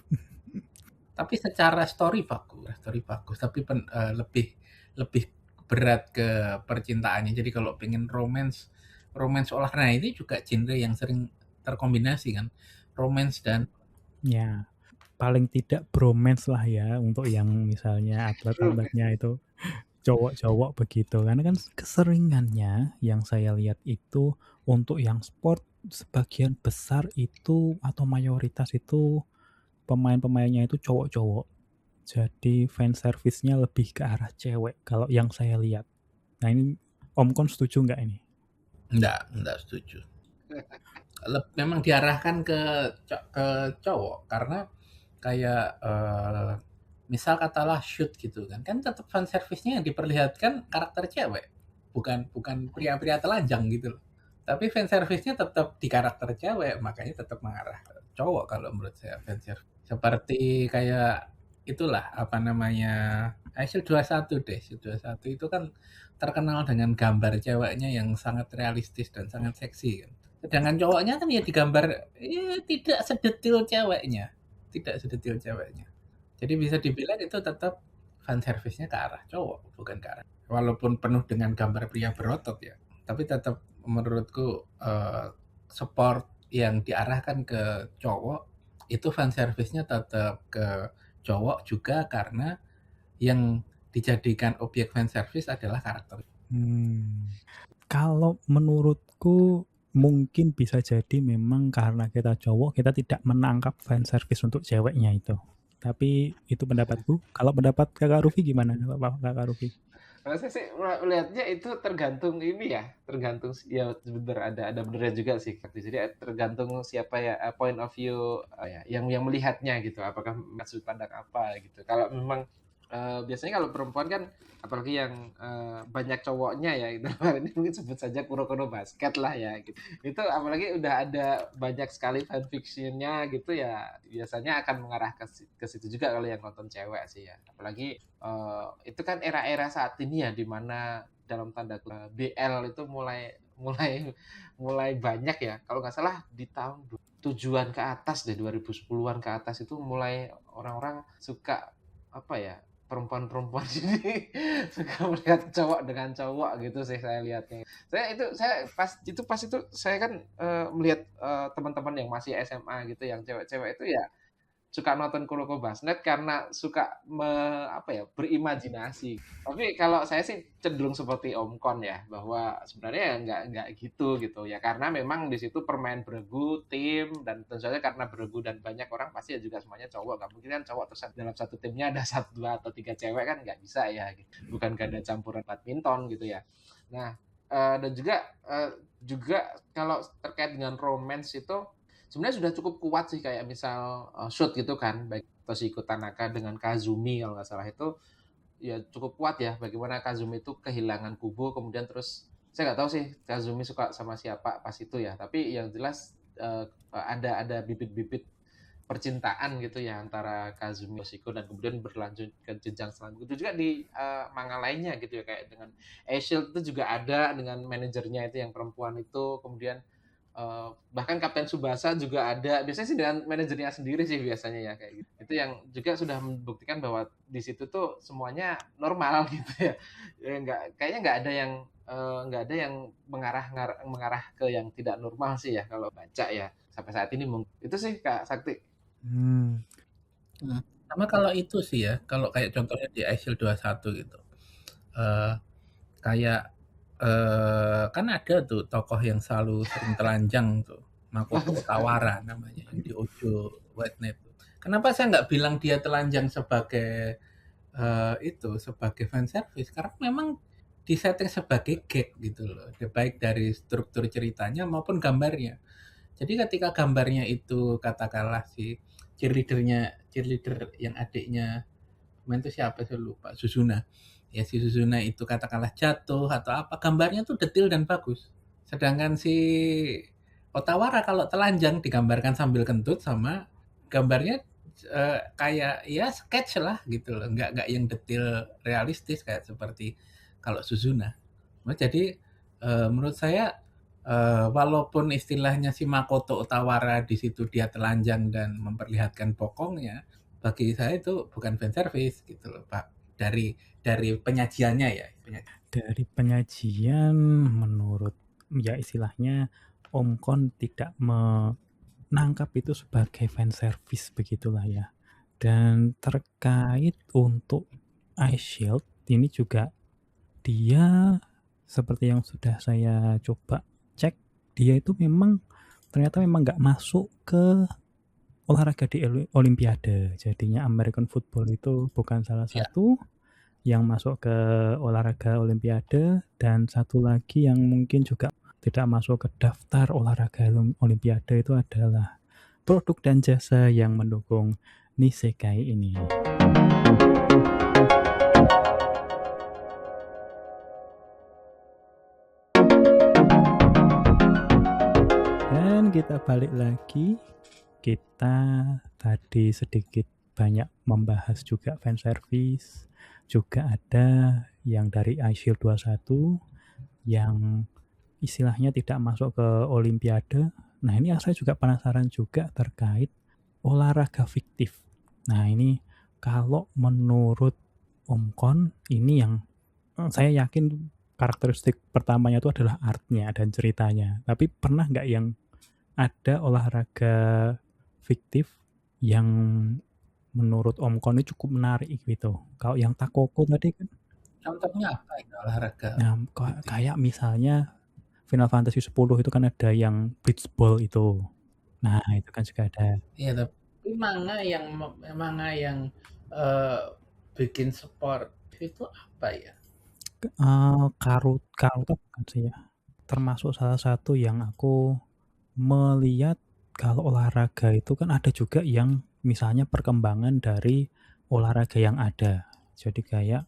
Tapi secara story bagus, tapi lebih berat ke percintaannya. Jadi kalau pengen romance olahraga ini juga genre yang sering terkombinasi kan, romance dan Ya, paling tidak bromance lah ya untuk yang misalnya atlet-atletnya itu cowok-cowok begitu. Karena kan keseringannya yang saya lihat itu untuk yang sport sebagian besar itu atau mayoritas itu pemain-pemainnya itu cowok-cowok. Jadi fan service-nya lebih ke arah cewek kalau yang saya lihat. Nah ini Om Kon setuju nggak ini? enggak setuju. Memang diarahkan ke cowok karena kayak misal katalah shoot gitu kan tetap fan service-nya yang diperlihatkan karakter cewek, bukan pria-pria telanjang gitu loh. Tapi fan service-nya tetap di karakter cewek, makanya tetap mengarah ke cowok kalau menurut saya fan service. Seperti kayak itulah apa namanya Shield 21 deh. Shield 21 itu kan terkenal dengan gambar ceweknya yang sangat realistis dan sangat seksi kan. Sedangkan cowoknya kan ya digambar tidak sedetil ceweknya. Tidak sedetil ceweknya. Jadi bisa dibilang itu tetap fan service-nya ke arah cowok, bukan ke arah. Walaupun penuh dengan gambar pria berotot ya. Tapi tetap menurutku sport yang diarahkan ke cowok itu fan service-nya tetap ke cowok juga karena yang dijadikan objek fan service adalah karakter. Kalau menurutku mungkin bisa jadi memang karena kita cowok kita tidak menangkap fan service untuk ceweknya itu. Tapi itu pendapatku. Kalau pendapat Kakak Rufi gimana? Kakak Rufi? Kalau saya sih melihatnya itu tergantung ini ya, tergantung ya bener ada benernya juga sih. Jadi tergantung siapa ya point of view ya yang melihatnya gitu. Apakah sudut pandang apa gitu. Kalau memang biasanya kalau perempuan kan apalagi yang banyak cowoknya ya gitu. Ini mungkin sebut saja Kuroko no Basket lah ya gitu. Itu apalagi udah ada banyak sekali fanfictionnya gitu ya biasanya akan mengarah ke situ juga kalau yang nonton cewek sih ya. Apalagi itu kan era-era saat ini ya dimana dalam tanda BL itu mulai banyak ya. Kalau nggak salah di tahun tujuan ke atas deh 2010-an ke atas itu mulai orang-orang suka apa ya perempuan-perempuan jadi suka melihat cowok dengan cowok gitu sih saya lihatnya. Saya pas itu saya kan melihat teman-teman yang masih SMA gitu yang cewek-cewek itu ya suka nonton Kuroko Basket karena suka berimajinasi. Tapi kalau saya sih cenderung seperti Om Kon ya, bahwa sebenarnya nggak gitu ya. Karena memang di situ permain beregu, tim, dan tentu saja karena beregu dan banyak orang pasti ya juga semuanya cowok. Nggak mungkin kan cowok terus dalam satu timnya ada 1, 2, atau 3 cewek kan nggak bisa ya. Gitu. Bukan ganda campuran badminton gitu ya. Nah, dan juga kalau terkait dengan romance itu sebenarnya sudah cukup kuat sih kayak misal shoot gitu kan baik Toshiko Tanaka dengan Kazumi kalau nggak salah itu ya cukup kuat ya bagaimana Kazumi itu kehilangan Kubo kemudian terus saya nggak tahu sih Kazumi suka sama siapa pas itu ya tapi yang jelas ada bibit-bibit percintaan gitu ya antara Kazumi Toshiko dan kemudian berlanjut ke jenjang selanjutnya itu juga di manga lainnya gitu ya kayak dengan Shield itu juga ada dengan manajernya itu yang perempuan itu kemudian bahkan Kapten Tsubasa juga ada. Biasanya sih dengan manajernya sendiri sih biasanya ya kayak gitu. Itu yang juga sudah membuktikan bahwa di situ tuh semuanya normal gitu ya. Ya kayaknya nggak ada yang mengarah ke yang tidak normal sih ya kalau baca ya sampai saat ini mungkin. Itu sih Kak Sakti. Hmm. Sama kalau itu sih ya, kalau kayak contohnya di iShield 21 gitu. Kayak kan ada tuh tokoh yang selalu sering telanjang tuh, Makoto Otawara namanya yang di Ojo White Knight. Kenapa saya nggak bilang dia telanjang sebagai sebagai fan service? Karena memang disetting sebagai gag gitu loh, baik dari struktur ceritanya maupun gambarnya. Jadi ketika gambarnya itu katakanlah si cheerleader yang adiknya main itu siapa saya lupa, Suzuna. Ya si Suzuna itu katakanlah jatuh atau apa, gambarnya tuh detail dan bagus. Sedangkan si Otawara kalau telanjang digambarkan sambil kentut sama gambarnya kayak ya sketch lah gitu loh, nggak yang detail realistis kayak seperti kalau Suzuna. Jadi menurut saya walaupun istilahnya si Makoto Otawara di situ dia telanjang dan memperlihatkan bokongnya, bagi saya itu bukan fan service gitu loh Pak. Dari penyajiannya ya. Dari penyajian menurut ya istilahnya Om Kon tidak menangkap itu sebagai fan service begitulah ya. Dan terkait untuk iShield ini juga dia seperti yang sudah saya coba cek, dia itu ternyata memang nggak masuk ke olahraga di Olimpiade. Jadinya American football itu bukan salah satu yang masuk ke olahraga Olimpiade, dan satu lagi yang mungkin juga tidak masuk ke daftar olahraga Olimpiade itu adalah produk dan jasa yang mendukung Nisekai ini. Dan kita balik lagi, kita tadi sedikit banyak membahas juga fan service, juga ada yang dari iShield 21 yang istilahnya tidak masuk ke Olimpiade. Nah ini yang saya juga penasaran juga terkait olahraga fiktif. Nah ini kalau menurut Om Kon ini yang saya yakin karakteristik pertamanya itu adalah artnya dan ceritanya. Tapi pernah nggak yang ada olahraga fiktif yang menurut Om Kon ini cukup menarik gitu? Kalau yang Takoko tadi kan, Contohnya apa ini olahraga? nah kayak misalnya Final Fantasy 10 itu kan ada yang beach ball itu. Nah itu kan juga ada. Iya, tapi manga yang bikin sport itu apa ya? Karuta bukan sih ya, termasuk salah satu yang aku melihat kalau olahraga itu kan ada juga yang misalnya perkembangan dari olahraga yang ada. Jadi kayak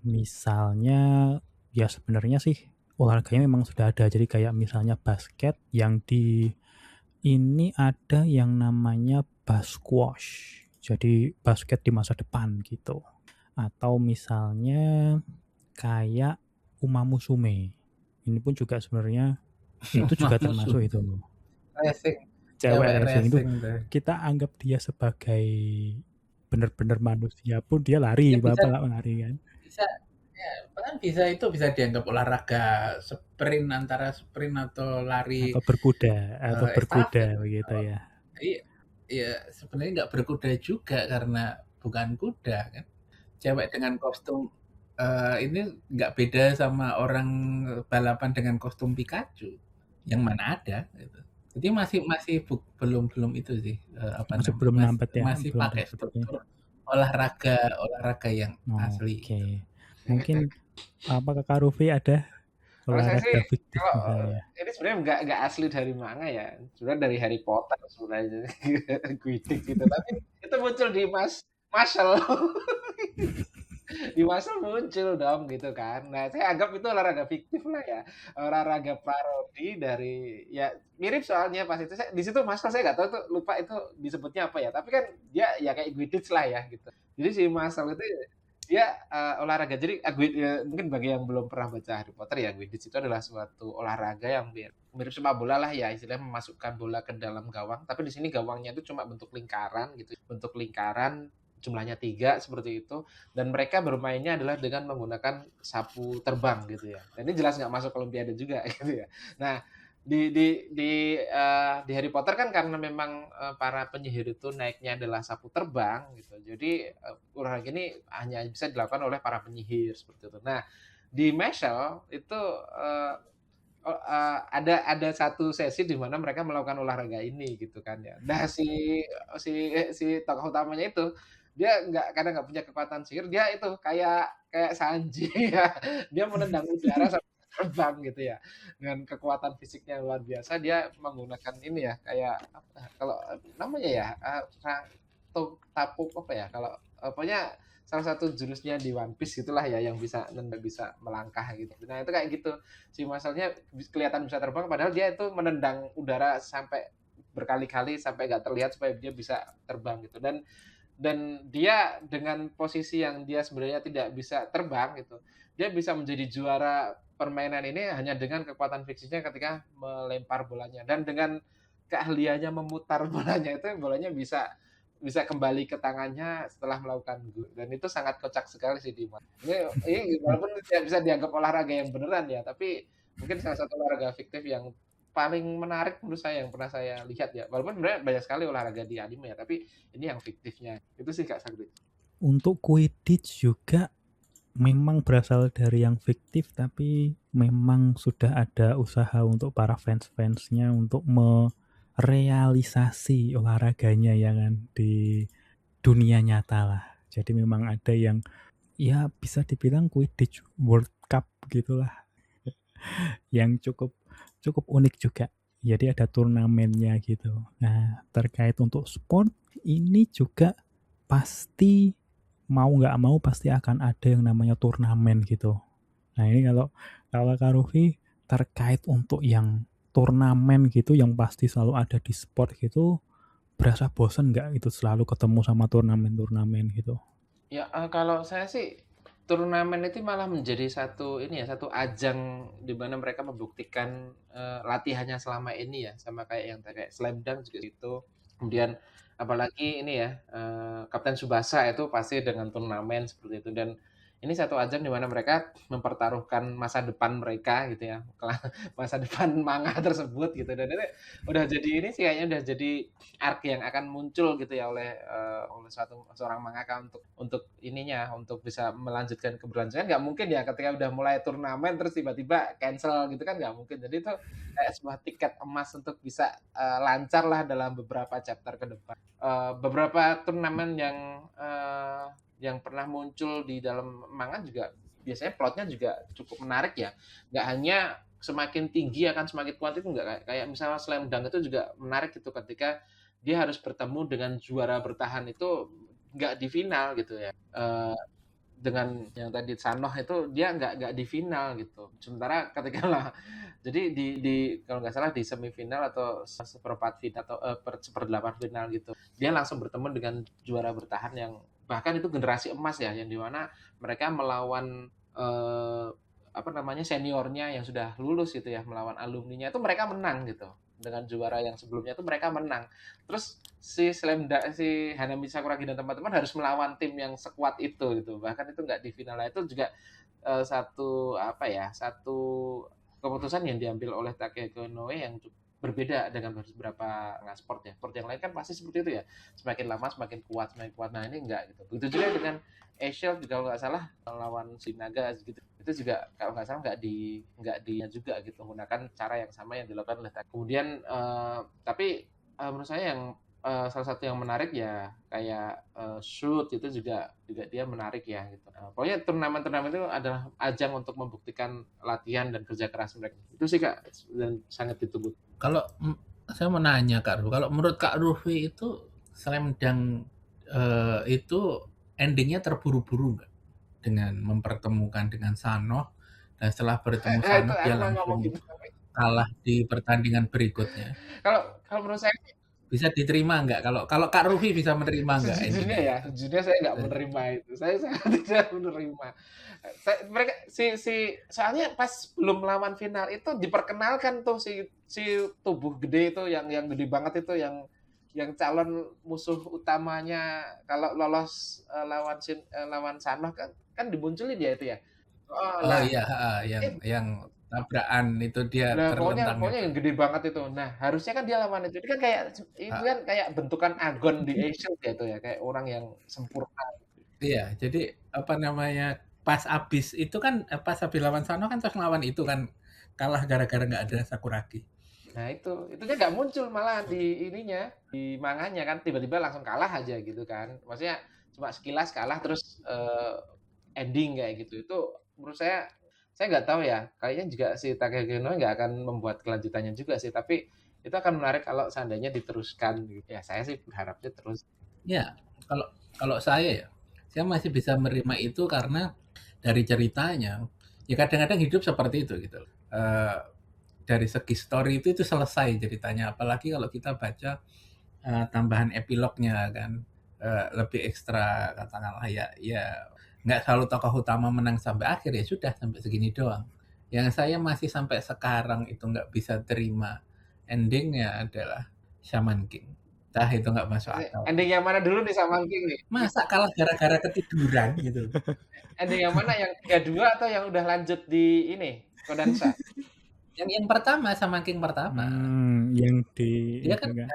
misalnya ya sebenarnya sih olahraganya memang sudah ada. Jadi kayak misalnya basket yang di ini ada yang namanya basquash. Jadi basket di masa depan gitu. Atau misalnya kayak Umamusume. Ini pun juga sebenarnya itu juga termasuk itu. Racing. Cewek racing itu tuh. kita anggap dia sebagai benar-benar manusia pun dia lari, Ya, bisa, lari kan. bahkan bisa dianggap olahraga sprint, antara sprint atau lari Atau berkuda begitu ya. Iya, sebenarnya nggak berkuda juga karena bukan kuda kan. Cewek dengan kostum ini nggak beda sama orang balapan dengan kostum Pikachu, yang mana ada gitu. Jadi masih belum itu sih Belum nampet ya, masih belum pakai dapet struktur olahraga yang asli. Oke. Mungkin apa Kakak Rufi ada Kalau saya sih, olahraga fiktif kalau misalnya? ini sebenarnya nggak asli dari manga ya, sebenarnya dari Harry Potter sebenarnya, Quidditch gitu. Tapi itu muncul di Marshall, di Marshall muncul dong gitu kan. Nah saya anggap itu olahraga fiktif lah ya, olahraga parodi dari ya mirip soalnya pas itu saya di situ Marshall saya nggak tahu tuh lupa itu disebutnya apa ya. Tapi kan dia ya kayak Quidditch lah ya gitu. Jadi si Marshall itu Dia, olahraga. Jadi, mungkin bagi yang belum pernah baca Harry Potter ya, Quidditch itu adalah suatu olahraga yang mirip sepak bola lah ya, istilahnya memasukkan bola ke dalam gawang, tapi di sini gawangnya itu cuma bentuk lingkaran gitu, bentuk lingkaran, jumlahnya 3 seperti itu, dan mereka bermainnya adalah dengan menggunakan sapu terbang gitu ya. Dan ini jelas nggak masuk Olimpiade juga gitu ya. Nah, di Harry Potter kan karena memang, para penyihir itu naiknya adalah sapu terbang gitu. Jadi, olahraga ini hanya bisa dilakukan oleh para penyihir seperti itu. Nah, di Meshel itu, ada satu sesi di mana mereka melakukan olahraga ini gitu kan ya. Nah, si tokoh utamanya itu, dia karena nggak punya kekuatan sihir, dia itu kayak kayak Sanji ya, dia menendang udara sampai terbang gitu ya. Dengan kekuatan fisiknya luar biasa, dia menggunakan ini ya, kayak apa, kalau namanya ya, tapuk apa ya, kalau pokoknya salah satu jurusnya di One Piece gitulah ya, yang bisa melangkah gitu. Nah, itu kayak gitu. Si Maselnya kelihatan bisa terbang, padahal dia itu menendang udara sampai berkali-kali sampai nggak terlihat supaya dia bisa terbang gitu. Dan dia dengan posisi yang dia sebenarnya tidak bisa terbang gitu, dia bisa menjadi juara permainan ini hanya dengan kekuatan fisiknya ketika melempar bolanya, dan dengan keahliannya memutar bolanya itu, bolanya bisa bisa kembali ke tangannya setelah melakukan gol, dan itu sangat kocak sekali sih di ini walaupun tidak bisa dianggap olahraga yang beneran ya, tapi mungkin salah satu olahraga fiktif yang paling menarik menurut saya yang pernah saya lihat ya, walaupun sebenarnya banyak sekali olahraga di anime ya, tapi ini yang fiktifnya itu sih Kak Sakti. Untuk Quidditch juga memang berasal dari yang fiktif, tapi memang sudah ada usaha untuk para fans-fansnya untuk merealisasi olahraganya ya kan di dunia nyata lah. Jadi memang ada yang ya bisa dibilang Quidditch World Cup gitulah, yang cukup cukup unik juga. Jadi ada turnamennya gitu. Nah, terkait untuk sport ini juga pasti mau nggak mau pasti akan ada yang namanya turnamen gitu. Nah, ini kalau kalau Kak Rufi terkait untuk yang turnamen gitu yang pasti selalu ada di sport gitu, berasa bosen nggak itu selalu ketemu sama turnamen-turnamen gitu? Ya, kalau saya sih turnamen itu malah menjadi satu ini ya, satu ajang di mana mereka membuktikan, latihannya selama ini ya, sama kayak yang kayak Slam Dunk juga gitu. Kemudian apalagi ini ya, Kapten Tsubasa itu pasti dengan turnamen seperti itu, dan ini satu ajang di mana mereka mempertaruhkan masa depan mereka gitu ya, masa depan manga tersebut gitu, dan ini udah jadi ini sih kayaknya udah jadi arc yang akan muncul gitu ya oleh seorang mangaka untuk ininya, untuk bisa melanjutkan keberlangsungan. Nggak mungkin ya ketika udah mulai turnamen terus tiba-tiba cancel gitu kan, nggak mungkin. Jadi itu kayak sebuah tiket emas untuk bisa lancar lah dalam beberapa chapter ke depan. Beberapa turnamen yang pernah muncul di dalam manga juga biasanya plotnya juga cukup menarik ya. Nggak hanya semakin tinggi akan semakin kuat, itu enggak, kayak misalnya Slam Dunk itu juga menarik gitu ketika dia harus bertemu dengan juara bertahan itu nggak di final gitu ya. Dengan yang tadi Sanoh itu dia nggak di final gitu. Sementara ketika lah, jadi di kalau nggak salah di semifinal atau seperempat final atau seperdelapan final gitu, dia langsung bertemu dengan juara bertahan yang bahkan itu generasi emas ya, yang dimana mereka melawan apa namanya, seniornya yang sudah lulus gitu ya, melawan alumninya itu mereka menang gitu. Dengan juara yang sebelumnya itu mereka menang. Terus si Hanami Sakuragi dan teman-teman harus melawan tim yang sekuat itu gitu. Bahkan itu nggak di final, itu juga satu apa ya, satu keputusan yang diambil oleh Takehiko Inoue yang berbeda dengan beberapa sport ya. Sport yang lain kan pasti seperti itu ya. Semakin lama semakin kuat, semakin kuat. Nah, ini enggak gitu. Begitu juga dengan Ashel juga kalau nggak salah lawan Sinaga gitu. Itu juga kalau nggak salah nggak di juga gitu, menggunakan cara yang sama yang dilakukan oleh kemudian tapi menurut saya yang salah satu yang menarik ya kayak shoot itu juga dia menarik ya gitu. Pokoknya turnamen-turnamen itu adalah ajang untuk membuktikan latihan dan kerja keras mereka. Itu sih Kak, dan sangat ditunggu. Kalau saya mau nanya Kak Rufi, kalau menurut Kak Rufi itu Slam Dunk itu endingnya terburu-buru nggak? Dengan mempertemukan dengan Sanoh, dan setelah bertemu Itu Sanoh dia aku mau langsung ngomongin. kalah di pertandingan berikutnya. Kalau menurut saya Bisa diterima nggak? Kalau Kak Rufi bisa menerima nggak Sejujurnya endingnya ya, itu? sejujurnya saya nggak menerima itu. Saya sangat tidak menerima. Mereka soalnya pas belum lawan final itu diperkenalkan tuh si tubuh gede itu yang gede banget itu yang calon musuh utamanya kalau lolos lawan Sanoh kan dimunculin dia itu ya. Oh Oh lah, iya, heeh, yang eh yang tabrakan itu dia Nah, pokoknya terlentang pokoknya itu. yang gede banget itu. Nah, harusnya kan dia lawan itu. Ini kan kayak itu Ha kan kayak bentukan Agon di Shield ya itu ya, kayak orang yang sempurna. iya, jadi apa namanya, pas habis lawan Sanoh kan terus lawan itu kan kalah gara-gara nggak ada Sakuragi. Nah, itunya nggak muncul malah di ininya, di manganya kan tiba-tiba langsung kalah aja gitu kan. Maksudnya cuma sekilas kalah terus ending kayak gitu. Itu menurut saya nggak tahu ya. Kayaknya juga si Takehiko Inoue nggak akan membuat kelanjutannya juga sih. Tapi itu akan menarik kalau seandainya diteruskan gitu. Ya saya sih berharapnya terus. Ya, kalau kalau saya masih bisa menerima itu karena dari ceritanya, ya kadang-kadang hidup seperti itu gitu. Eh, dari segi story itu selesai ceritanya, apalagi kalau kita baca tambahan epilognya kan, lebih ekstra katakanlah ya nggak selalu tokoh utama menang sampai akhir, ya sudah sampai segini doang. Yang saya masih sampai sekarang itu nggak bisa terima endingnya adalah Shaman King. Itu nggak masuk akal. Ending yang mana dulu nih sama King nih? Masa kalah gara-gara ketiduran gitu. Ending yang mana, yang 32 atau yang udah lanjut di ini Kodansha? Yang pertama Shaman King pertama. Yang di Dia itu kan kan.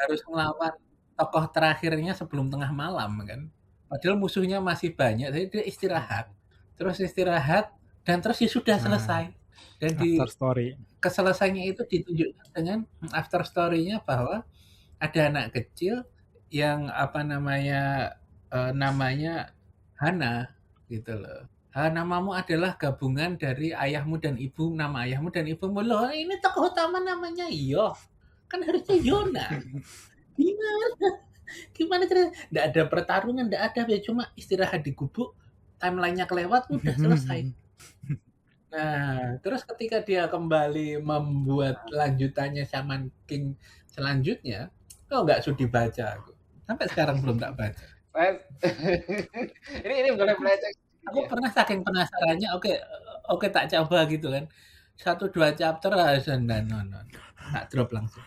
harus melawan tokoh terakhirnya sebelum tengah malam kan. Padahal musuhnya masih banyak, jadi dia istirahat. Terus istirahat dan terus ya sudah selesai. Dan di After story. keselesaiannya itu ditunjukkan dengan after story-nya bahwa ada anak kecil yang apa namanya namanya Hana gitu loh. Namamu adalah gabungan dari ayahmu dan ibu, nama ayahmu dan ibumu. Loh, ini tokoh utama namanya Iyo. Kan harusnya Yona. Gimana? Gimana cerita? Nggak ada pertarungan, nggak ada. Ya cuma istirahat di gubuk, timeline-nya kelewat, udah selesai. Nah, terus ketika dia kembali membuat lanjutannya Shaman King selanjutnya, nggak sudi baca aku. Sampai sekarang belum tak baca. ini boleh melenceng Aku ya. pernah saking penasarannya, oke tak coba gitu kan. 1-2 chapter dan non. Tak drop langsung.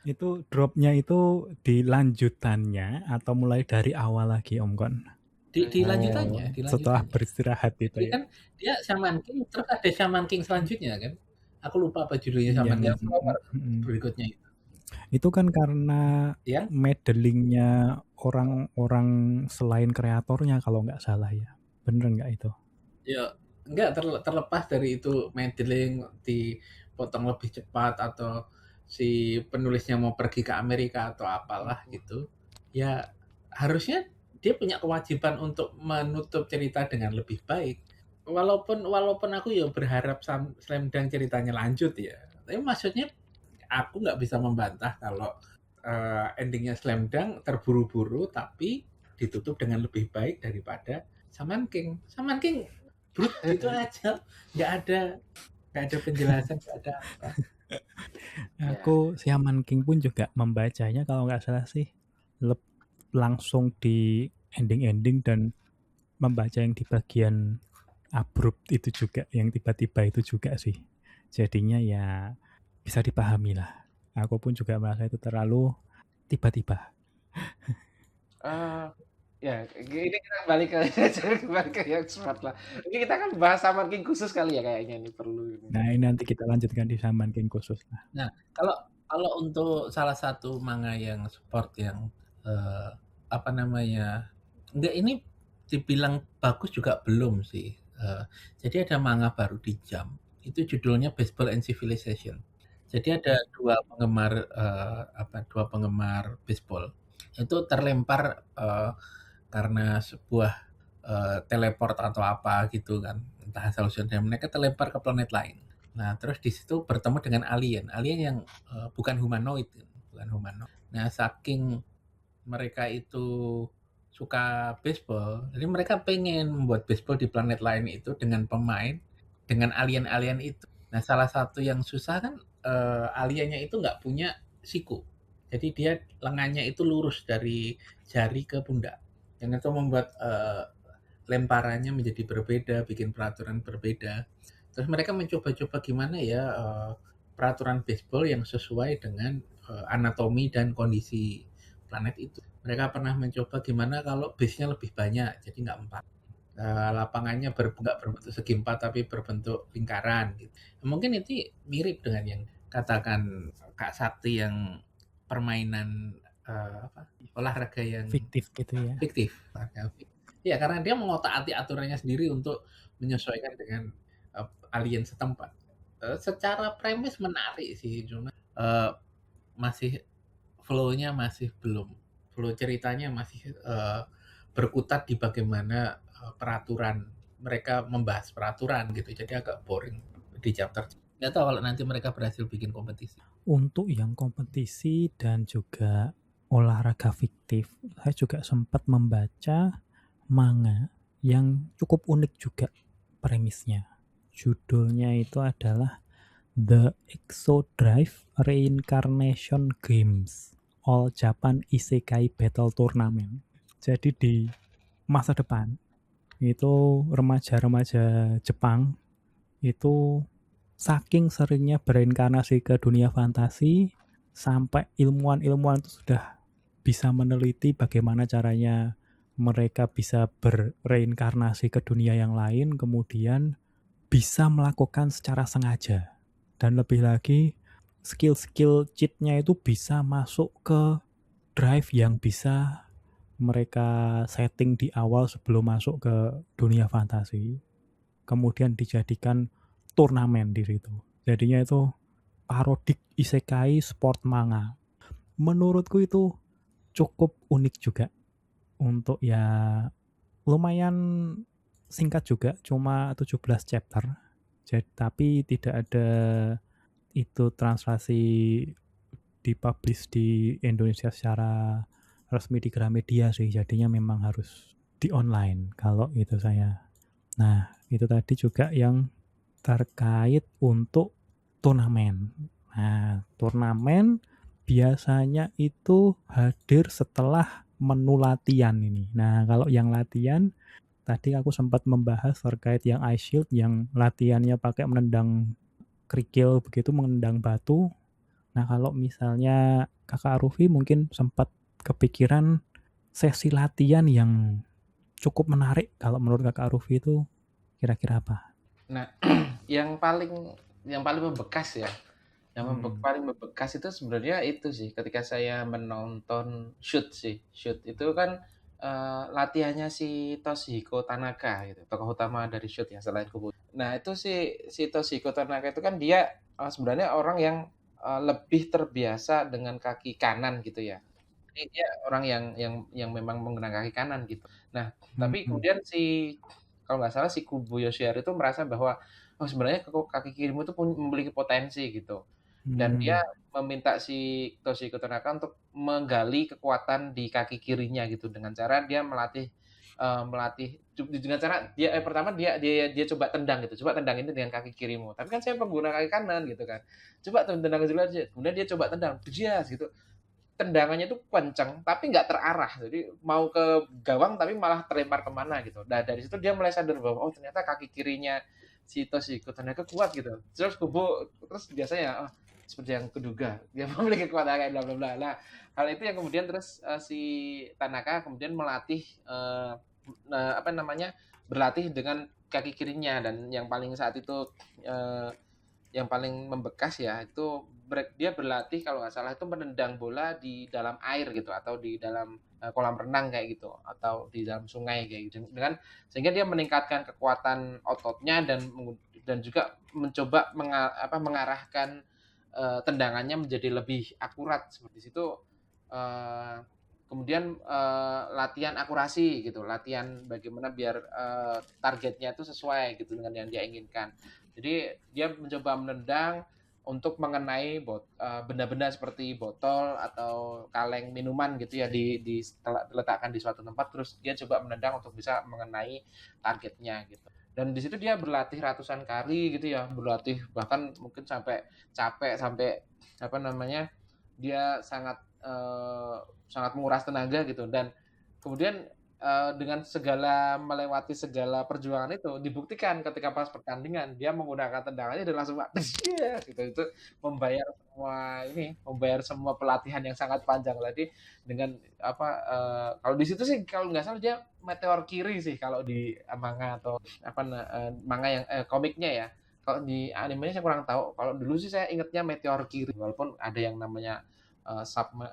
Itu dropnya itu di lanjutannya atau mulai dari awal lagi Om Kon? Di lanjutannya. Setelah beristirahat itu Jadi ya. kan dia Shaman King, terus ada Shaman King selanjutnya kan. Aku lupa apa judulnya Shaman King berikutnya itu. Itu kan karena Ya? modelingnya orang-orang selain kreatornya kalau nggak salah ya. Bener nggak itu? Ya, enggak terlepas dari itu modeling dipotong lebih cepat atau si penulisnya mau pergi ke Amerika atau apalah gitu. Ya harusnya dia punya kewajiban untuk menutup cerita dengan lebih baik. Walaupun aku ya berharap Slam Dunk ceritanya lanjut ya. Tapi maksudnya aku nggak bisa membantah kalau endingnya Slam Dunk terburu-buru tapi ditutup dengan lebih baik daripada Shaman King. Shaman King brut gitu aja, nggak ada penjelasan, nggak ada apa. Aku Shaman King pun juga membacanya kalau nggak salah sih langsung di ending-ending dan membaca yang di bagian abrupt itu juga, yang tiba-tiba itu juga sih. Jadinya ya bisa dipahami lah. Aku pun juga merasa itu terlalu tiba-tiba. Ya, ini kita balik ke yang smart lah. Ini kita kan bahas Shaman King khusus kali ya kayaknya ini perlu. Nah, ini nanti kita lanjutkan di Shaman King khusus lah. Nah, kalau untuk salah satu manga yang support yang apa namanya, enggak ini dibilang bagus juga belum sih. Jadi ada manga baru di Jump. Itu judulnya Baseball and Civilization. Jadi ada dua penggemar baseball itu terlempar karena sebuah teleport atau apa gitu kan, entah asal usulnya, mereka terlempar ke planet lain. Nah terus di situ bertemu dengan alien yang bukan humanoid. Nah saking mereka itu suka baseball, jadi mereka pengen membuat baseball di planet lain itu dengan pemain, dengan alien itu. Nah salah satu yang susah kan aliennya itu nggak punya siku. Jadi dia lengannya itu lurus dari jari ke pundak. Yang itu membuat lemparannya menjadi berbeda, bikin peraturan berbeda. Terus mereka mencoba-coba gimana ya peraturan baseball yang sesuai dengan anatomi dan kondisi planet itu. Mereka pernah mencoba gimana kalau base-nya lebih banyak, jadi nggak 4. Lapangannya nggak berbentuk segi 4 tapi berbentuk lingkaran gitu. Mungkin itu mirip dengan yang katakan Kak Sakti yang permainan olahraga yang Fiktif gitu ya. fiktif. Ya karena dia mengotak-atik aturannya sendiri untuk menyesuaikan dengan alien setempat. Secara premis menarik sih, cuma masih flow-nya masih belum. Flow ceritanya masih berkutat di bagaimana peraturan. Mereka membahas peraturan gitu, jadi agak boring di chapter. Nggak tahu kalau nanti mereka berhasil bikin kompetisi. Untuk yang kompetisi dan juga olahraga fiktif, saya juga sempat membaca manga yang cukup unik juga premisnya. Judulnya itu adalah The Exodrive Reincarnation Games All Japan Isekai Battle Tournament. Jadi di masa depan itu remaja-remaja Jepang itu saking seringnya bereinkarnasi ke dunia fantasi sampai ilmuwan-ilmuwan itu sudah bisa meneliti bagaimana caranya mereka bisa bereinkarnasi ke dunia yang lain, kemudian bisa melakukan secara sengaja. Dan lebih lagi, skill-skill cheat-nya itu bisa masuk ke drive yang bisa mereka setting di awal sebelum masuk ke dunia fantasi. Kemudian dijadikan turnamen di situ. Jadinya itu parodik isekai sport manga. Menurutku itu cukup unik juga untuk ya lumayan singkat juga, cuma 17 chapter. Jadi, tapi tidak ada itu translasi dipublish di Indonesia secara resmi di Gramedia sih, jadinya memang harus di online kalau itu saya. Nah, itu tadi juga yang terkait untuk turnamen. Nah, turnamen biasanya itu hadir setelah menu latihan ini. Nah, kalau yang latihan tadi aku sempat membahas terkait yang Ice Shield yang latihannya pakai menendang kerikil begitu, menendang batu. Nah, kalau misalnya Kakak Arufi mungkin sempat kepikiran sesi latihan yang cukup menarik kalau menurut Kakak Arufi itu kira-kira apa? Nah, yang paling membekas ya, paling membekas itu sebenarnya itu sih, ketika saya menonton Shoot sih. Shoot itu kan latihannya si Toshihiko Tanaka gitu, tokoh utama dari Shoot ya selain Kubo. Nah itu si Toshihiko Tanaka itu kan dia sebenarnya orang yang lebih terbiasa dengan kaki kanan gitu ya. Jadi dia orang yang memang menggunakan kaki kanan gitu. Nah, tapi kemudian kalau nggak salah si Kubo Yoshiharu itu merasa bahwa oh sebenarnya kaki kirimu itu memiliki potensi gitu. Dan dia meminta si Toshiko Tanaka untuk menggali kekuatan di kaki kirinya gitu dengan cara dia melatih dengan cara dia pertama dia coba tendang gitu. Coba tendang ini dengan kaki kirimu. Tapi kan saya pengguna kaki kanan gitu kan. Coba tendang dulu aja. Kemudian dia coba tendang, bias gitu. Tendangannya itu kencang tapi nggak terarah, jadi mau ke gawang tapi malah terlempar kemana gitu. Nah dari situ dia mulai sadar bahwa oh ternyata kaki kirinya si Toshiko Tanaka kuat gitu. Terus biasanya seperti yang kuduga dia memiliki kekuatan kayak bla bla bla. Nah hal itu yang kemudian terus si Tanaka kemudian melatih berlatih dengan kaki kirinya, dan yang paling saat itu yang paling membekas ya itu dia berlatih kalau nggak salah itu menendang bola di dalam air gitu atau di dalam kolam renang kayak gitu atau di dalam sungai kayak gitu, dengan sehingga dia meningkatkan kekuatan ototnya dan juga mencoba mengarahkan tendangannya menjadi lebih akurat seperti itu. Kemudian latihan akurasi gitu, latihan bagaimana biar targetnya itu sesuai gitu dengan yang dia inginkan. Jadi dia mencoba menendang untuk mengenai benda-benda seperti botol atau kaleng minuman gitu ya, diletakkan di suatu tempat, terus dia coba menendang untuk bisa mengenai targetnya gitu. Dan di situ dia berlatih ratusan kali gitu ya, berlatih bahkan mungkin sampai capek, sampai dia sangat sangat menguras tenaga gitu, dan kemudian dengan melewati segala perjuangan itu dibuktikan ketika pas pertandingan dia menggunakan tendangannya dan langsung gitu. Itu membayar semua pelatihan yang sangat panjang tadi dengan kalau di situ sih kalau nggak salah dia meteor kiri sih kalau di manga atau manga yang komiknya ya. Kalau di animenya saya kurang tahu. Kalau dulu sih saya ingatnya meteor kiri, walaupun ada yang namanya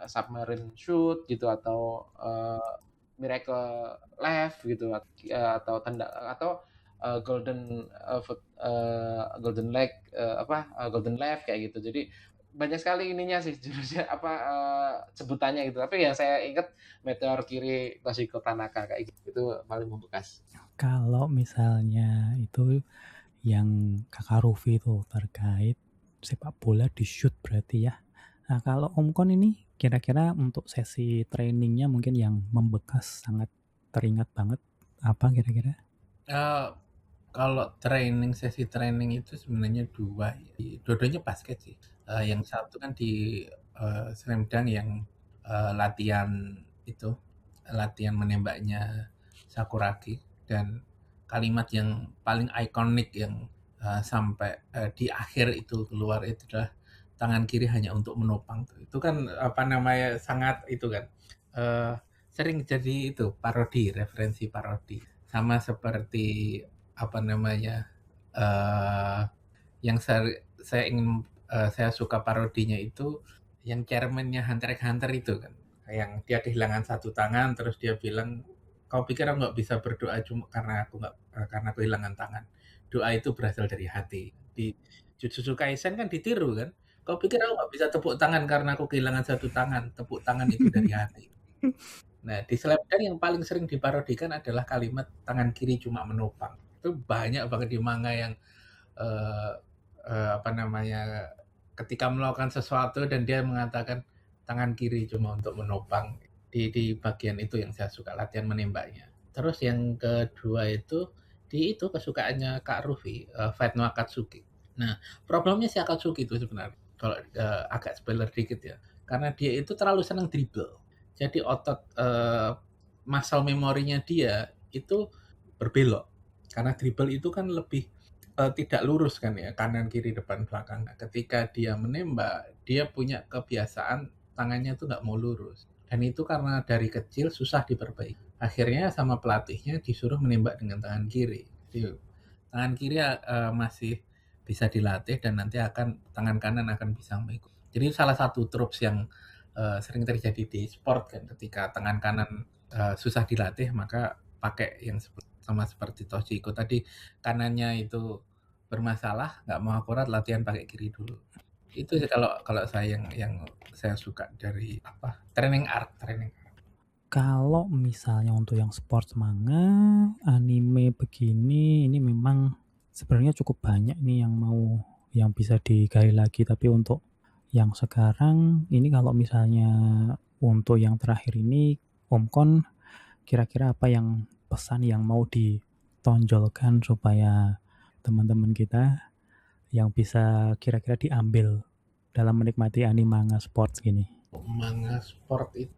submarine shoot gitu, atau miracle left gitu, atau golden leg, golden left kayak gitu. Jadi banyak sekali ininya sih jurusnya sebutannya gitu. Tapi yang saya ingat meteor kiri Toshiko Tanaka kayak gitu. Itu paling membekas. Kalau misalnya itu yang Kakak Rufi itu terkait sepak bola di shoot berarti ya. Nah, kalau Om Kon ini kira-kira untuk sesi trainingnya mungkin yang membekas sangat teringat banget apa kira-kira? Kalau sesi training itu sebenarnya dua-duanya basket sih. Yang satu kan di Slam Dunk yang latihan menembaknya Sakuragi, dan kalimat yang paling ikonik yang sampai di akhir itu keluar itu adalah tangan kiri hanya untuk menopang. Itu kan sangat itu kan sering jadi itu referensi parodi, sama seperti yang saya suka parodinya itu yang chairman-nya Hunter x Hunter itu kan, yang dia kehilangan satu tangan terus dia bilang, kau pikir aku nggak bisa berdoa cuma karena aku kehilangan tangan, doa itu berasal dari hati. Di Jujutsu Kaisen kan ditiru kan, kau pikir aku nggak bisa tepuk tangan karena aku kehilangan satu tangan, tepuk tangan itu dari hati. Nah, di Slam Dunk yang paling sering diparodikan adalah kalimat tangan kiri cuma menopang. Itu banyak banget di manga yang ketika melakukan sesuatu dan dia mengatakan tangan kiri cuma untuk menopang. Di bagian itu yang saya suka, latihan menembaknya. Terus yang kedua itu kesukaannya Kak Rufi, Fight no Akatsuki. Nah, problemnya si Akatsuki itu sebenarnya, kalau agak spoiler dikit ya, karena dia itu terlalu senang dribble. Jadi otot muscle memorinya dia itu berbelok, karena dribble itu kan lebih tidak lurus kan ya, kanan kiri depan belakang. Nah, ketika dia menembak, dia punya kebiasaan tangannya tuh nggak mau lurus, dan itu karena dari kecil susah diperbaiki. Akhirnya sama pelatihnya disuruh menembak dengan tangan kiri. Jadi, tangan kiri masih bisa dilatih dan nanti tangan kanan akan bisa mengikut. Jadi salah satu tropes yang sering terjadi di sport kan, ketika tangan kanan susah dilatih, maka pakai yang sama seperti Toshiko tadi, kanannya itu bermasalah, nggak mau akurat, latihan pakai kiri dulu. Itu sih kalau saya yang saya suka dari training art. Kalau misalnya untuk yang sports manga, anime begini, ini memang sebenarnya cukup banyak nih yang bisa digali lagi. Tapi untuk yang sekarang ini, kalau misalnya untuk yang terakhir ini, Om Kon kira-kira apa yang pesan yang mau ditonjolkan supaya teman-teman kita yang bisa kira-kira diambil dalam menikmati anime manga sports gini? Manga sport itu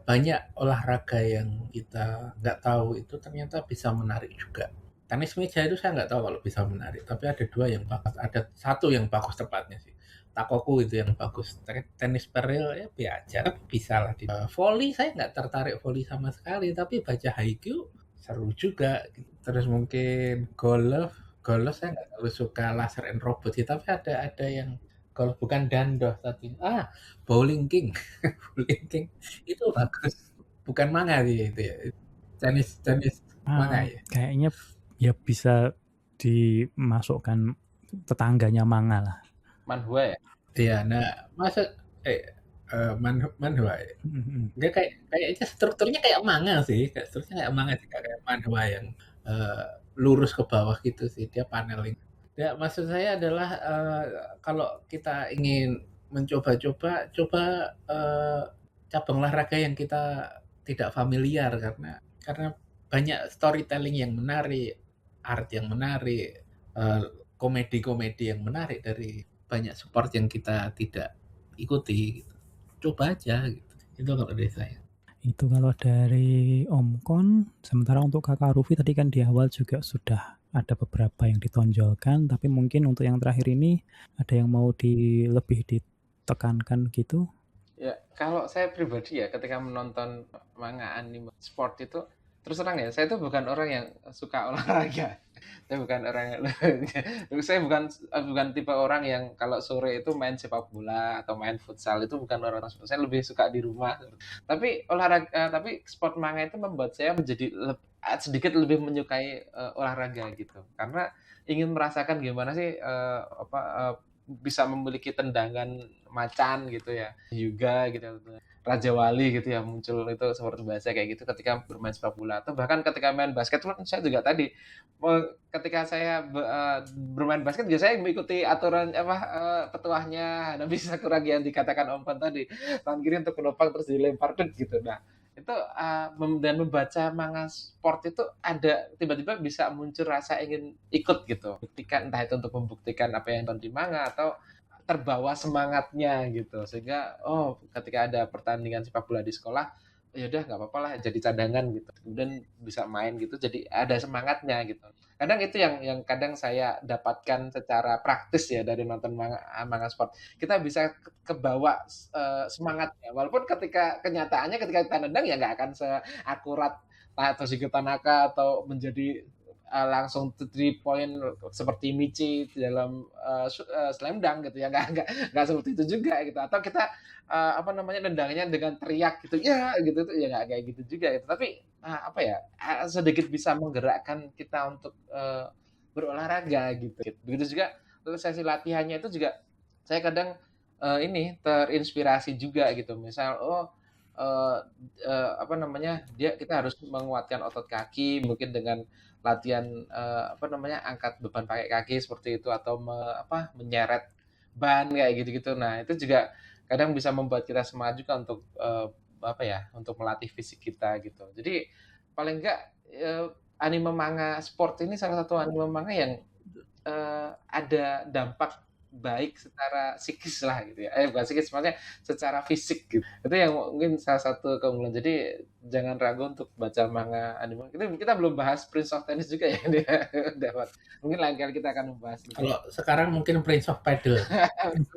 banyak olahraga yang kita nggak tahu itu ternyata bisa menarik juga. Tenis meja itu saya nggak tahu kalau bisa menarik, tapi ada dua yang bagus. Ada satu yang bagus tepatnya sih, Takoku itu yang bagus. Tenis peril ya biasa, tapi bisa lah. Volley saya nggak tertarik volley sama sekali, tapi baca Haikyuu seru juga. Terus mungkin golf saya nggak terlalu suka laser and robot sih, tapi ada yang golf bukan dandoh tapi Bowling King. Bowling King itu bagus, bukan manga sih itu ya. Tenis manga ya. Kayaknya ya bisa dimasukkan tetangganya manga lah. Manhwa ya? Iya, nah masuk manhwa ya. Dia kayaknya strukturnya kayak manga sih, kayak manhwa yang lurus ke bawah gitu sih, dia paneling. Ya, maksud saya adalah kalau kita ingin mencoba-coba, cabang olahraga yang kita tidak familiar, karena banyak storytelling yang menarik, art yang menarik, komedi-komedi yang menarik dari banyak sport yang kita tidak ikuti gitu. Coba aja gitu. Itu kalau dari saya. Itu kalau dari Om Kon, sementara untuk Kakak Rufi tadi kan di awal juga sudah ada beberapa yang ditonjolkan, tapi mungkin untuk yang terakhir ini ada yang mau lebih ditekankan gitu? Ya, kalau saya pribadi ya, ketika menonton manga anime sport itu, terus terang ya, saya itu bukan orang yang suka olahraga. Saya bukan orang yang, saya bukan tipe orang yang kalau sore itu main sepak bola atau main futsal, itu bukan orang saya lebih suka di rumah. Tapi tapi sport manga itu membuat saya menjadi sedikit lebih menyukai olahraga gitu. Karena ingin merasakan gimana sih bisa memiliki tendangan macan gitu ya, Hyuga gitu, Raja Wali gitu ya, muncul itu seperti bahasa kayak gitu ketika bermain sepak bola, atau bahkan ketika main basket pun saya juga tadi ketika saya bermain basket juga saya mengikuti aturan petuahnya Hanabi Sakuragi yang dikatakan Om Pan tadi, tangan kiri untuk menopang terus dilempar gitu. Nah itu dan membaca manga sport itu ada tiba-tiba bisa muncul rasa ingin ikut gitu, buktikan, entah itu untuk membuktikan apa yang nonton di manga atau terbawa semangatnya gitu, sehingga ketika ada pertandingan sepak bola di sekolah, ya udah nggak apa-apa lah jadi cadangan gitu, kemudian bisa main gitu, jadi ada semangatnya gitu. Kadang itu yang kadang saya dapatkan secara praktis ya dari nonton manga sport, kita bisa kebawa semangatnya, walaupun kenyataannya ketika kita nendang ya nggak akan seakurat Toshiko Tanaka atau menjadi langsung 3 point seperti Michi dalam slam dunk gitu ya, nggak seperti itu juga gitu, atau kita nendangnya dengan teriak gitu ya gitu tuh ya, nggak kayak gitu juga gitu, tapi sedikit bisa menggerakkan kita untuk berolahraga gitu. Begitu juga sesi latihannya itu juga saya kadang ini terinspirasi juga gitu, misal kita harus menguatkan otot kaki mungkin dengan latihan angkat beban pakai kaki seperti itu, atau menyeret ban kayak gitu-gitu. Nah itu juga kadang bisa membuat kita semangat juga untuk untuk melatih fisik kita gitu. Jadi paling enggak anime manga sport ini salah satu anime manga yang ada dampak baik secara psikis lah gitu ya, bukan psikis, maksudnya secara fisik gitu. Itu yang mungkin salah satu keunggulan. Jadi jangan ragu untuk baca manga anime. Kita belum bahas Prince of Tennis juga ya dia. Mungkin lain kali kita akan membahas. Kalau sekarang mungkin Prince of Paddle.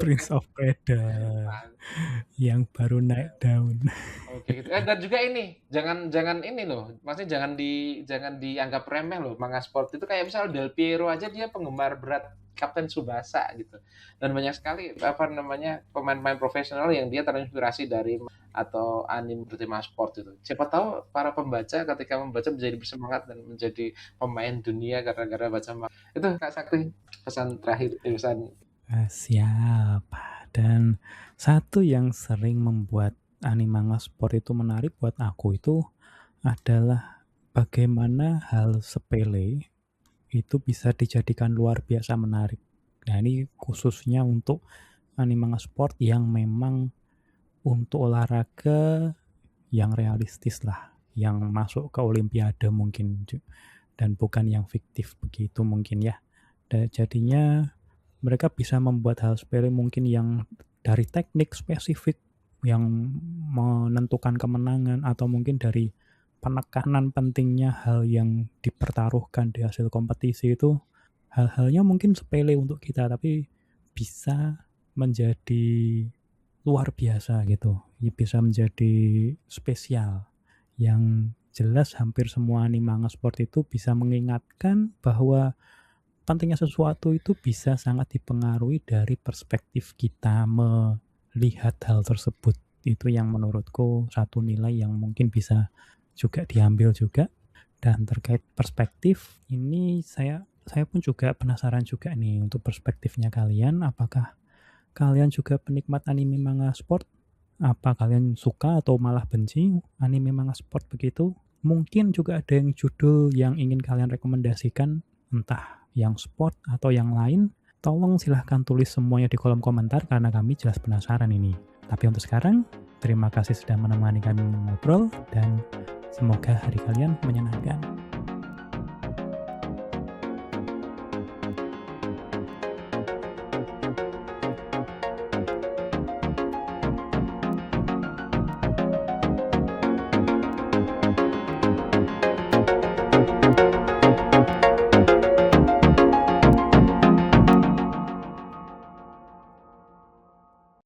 Prince of Paddle yang baru naik daun. Oke gitu. Dan juga ini, jangan ini loh, maksudnya jangan dianggap remeh loh manga sport itu, kayak misal Del Piero aja dia penggemar berat Kapten Tsubasa gitu. Dan banyak sekali pemain-pemain profesional yang dia terinspirasi dari atau anime bertema sport itu. Siapa tahu para pembaca ketika membaca menjadi bersemangat dan menjadi pemain dunia gara-gara baca manga. Itu Kak Sakti pesan terakhir, pesan. Siap. Dan satu yang sering membuat anime manga sport itu menarik buat aku itu adalah bagaimana hal sepele itu bisa dijadikan luar biasa menarik. Nah ini khususnya untuk anime manga sport yang memang untuk olahraga yang realistis lah, yang masuk ke olimpiade mungkin, dan bukan yang fiktif begitu mungkin ya. Dan jadinya mereka bisa membuat hal sepele mungkin yang dari teknik spesifik yang menentukan kemenangan, atau mungkin dari penekanan pentingnya hal yang dipertaruhkan di hasil kompetisi itu, hal-halnya mungkin sepele untuk kita tapi bisa menjadi luar biasa gitu, bisa menjadi spesial. Yang jelas hampir semua anime manga sport itu bisa mengingatkan bahwa pentingnya sesuatu itu bisa sangat dipengaruhi dari perspektif kita melihat hal tersebut. Itu yang menurutku satu nilai yang mungkin bisa juga diambil juga. Dan terkait perspektif ini saya pun juga penasaran juga nih untuk perspektifnya kalian. Apakah kalian juga penikmat anime manga sport? Apa kalian suka atau malah benci anime manga sport begitu? Mungkin juga ada yang judul yang ingin kalian rekomendasikan, entah yang sport atau yang lain. Tolong silahkan tulis semuanya di kolom komentar karena kami jelas penasaran ini. Tapi untuk sekarang, terima kasih sudah menemani kami mengobrol dan semoga hari kalian menyenangkan.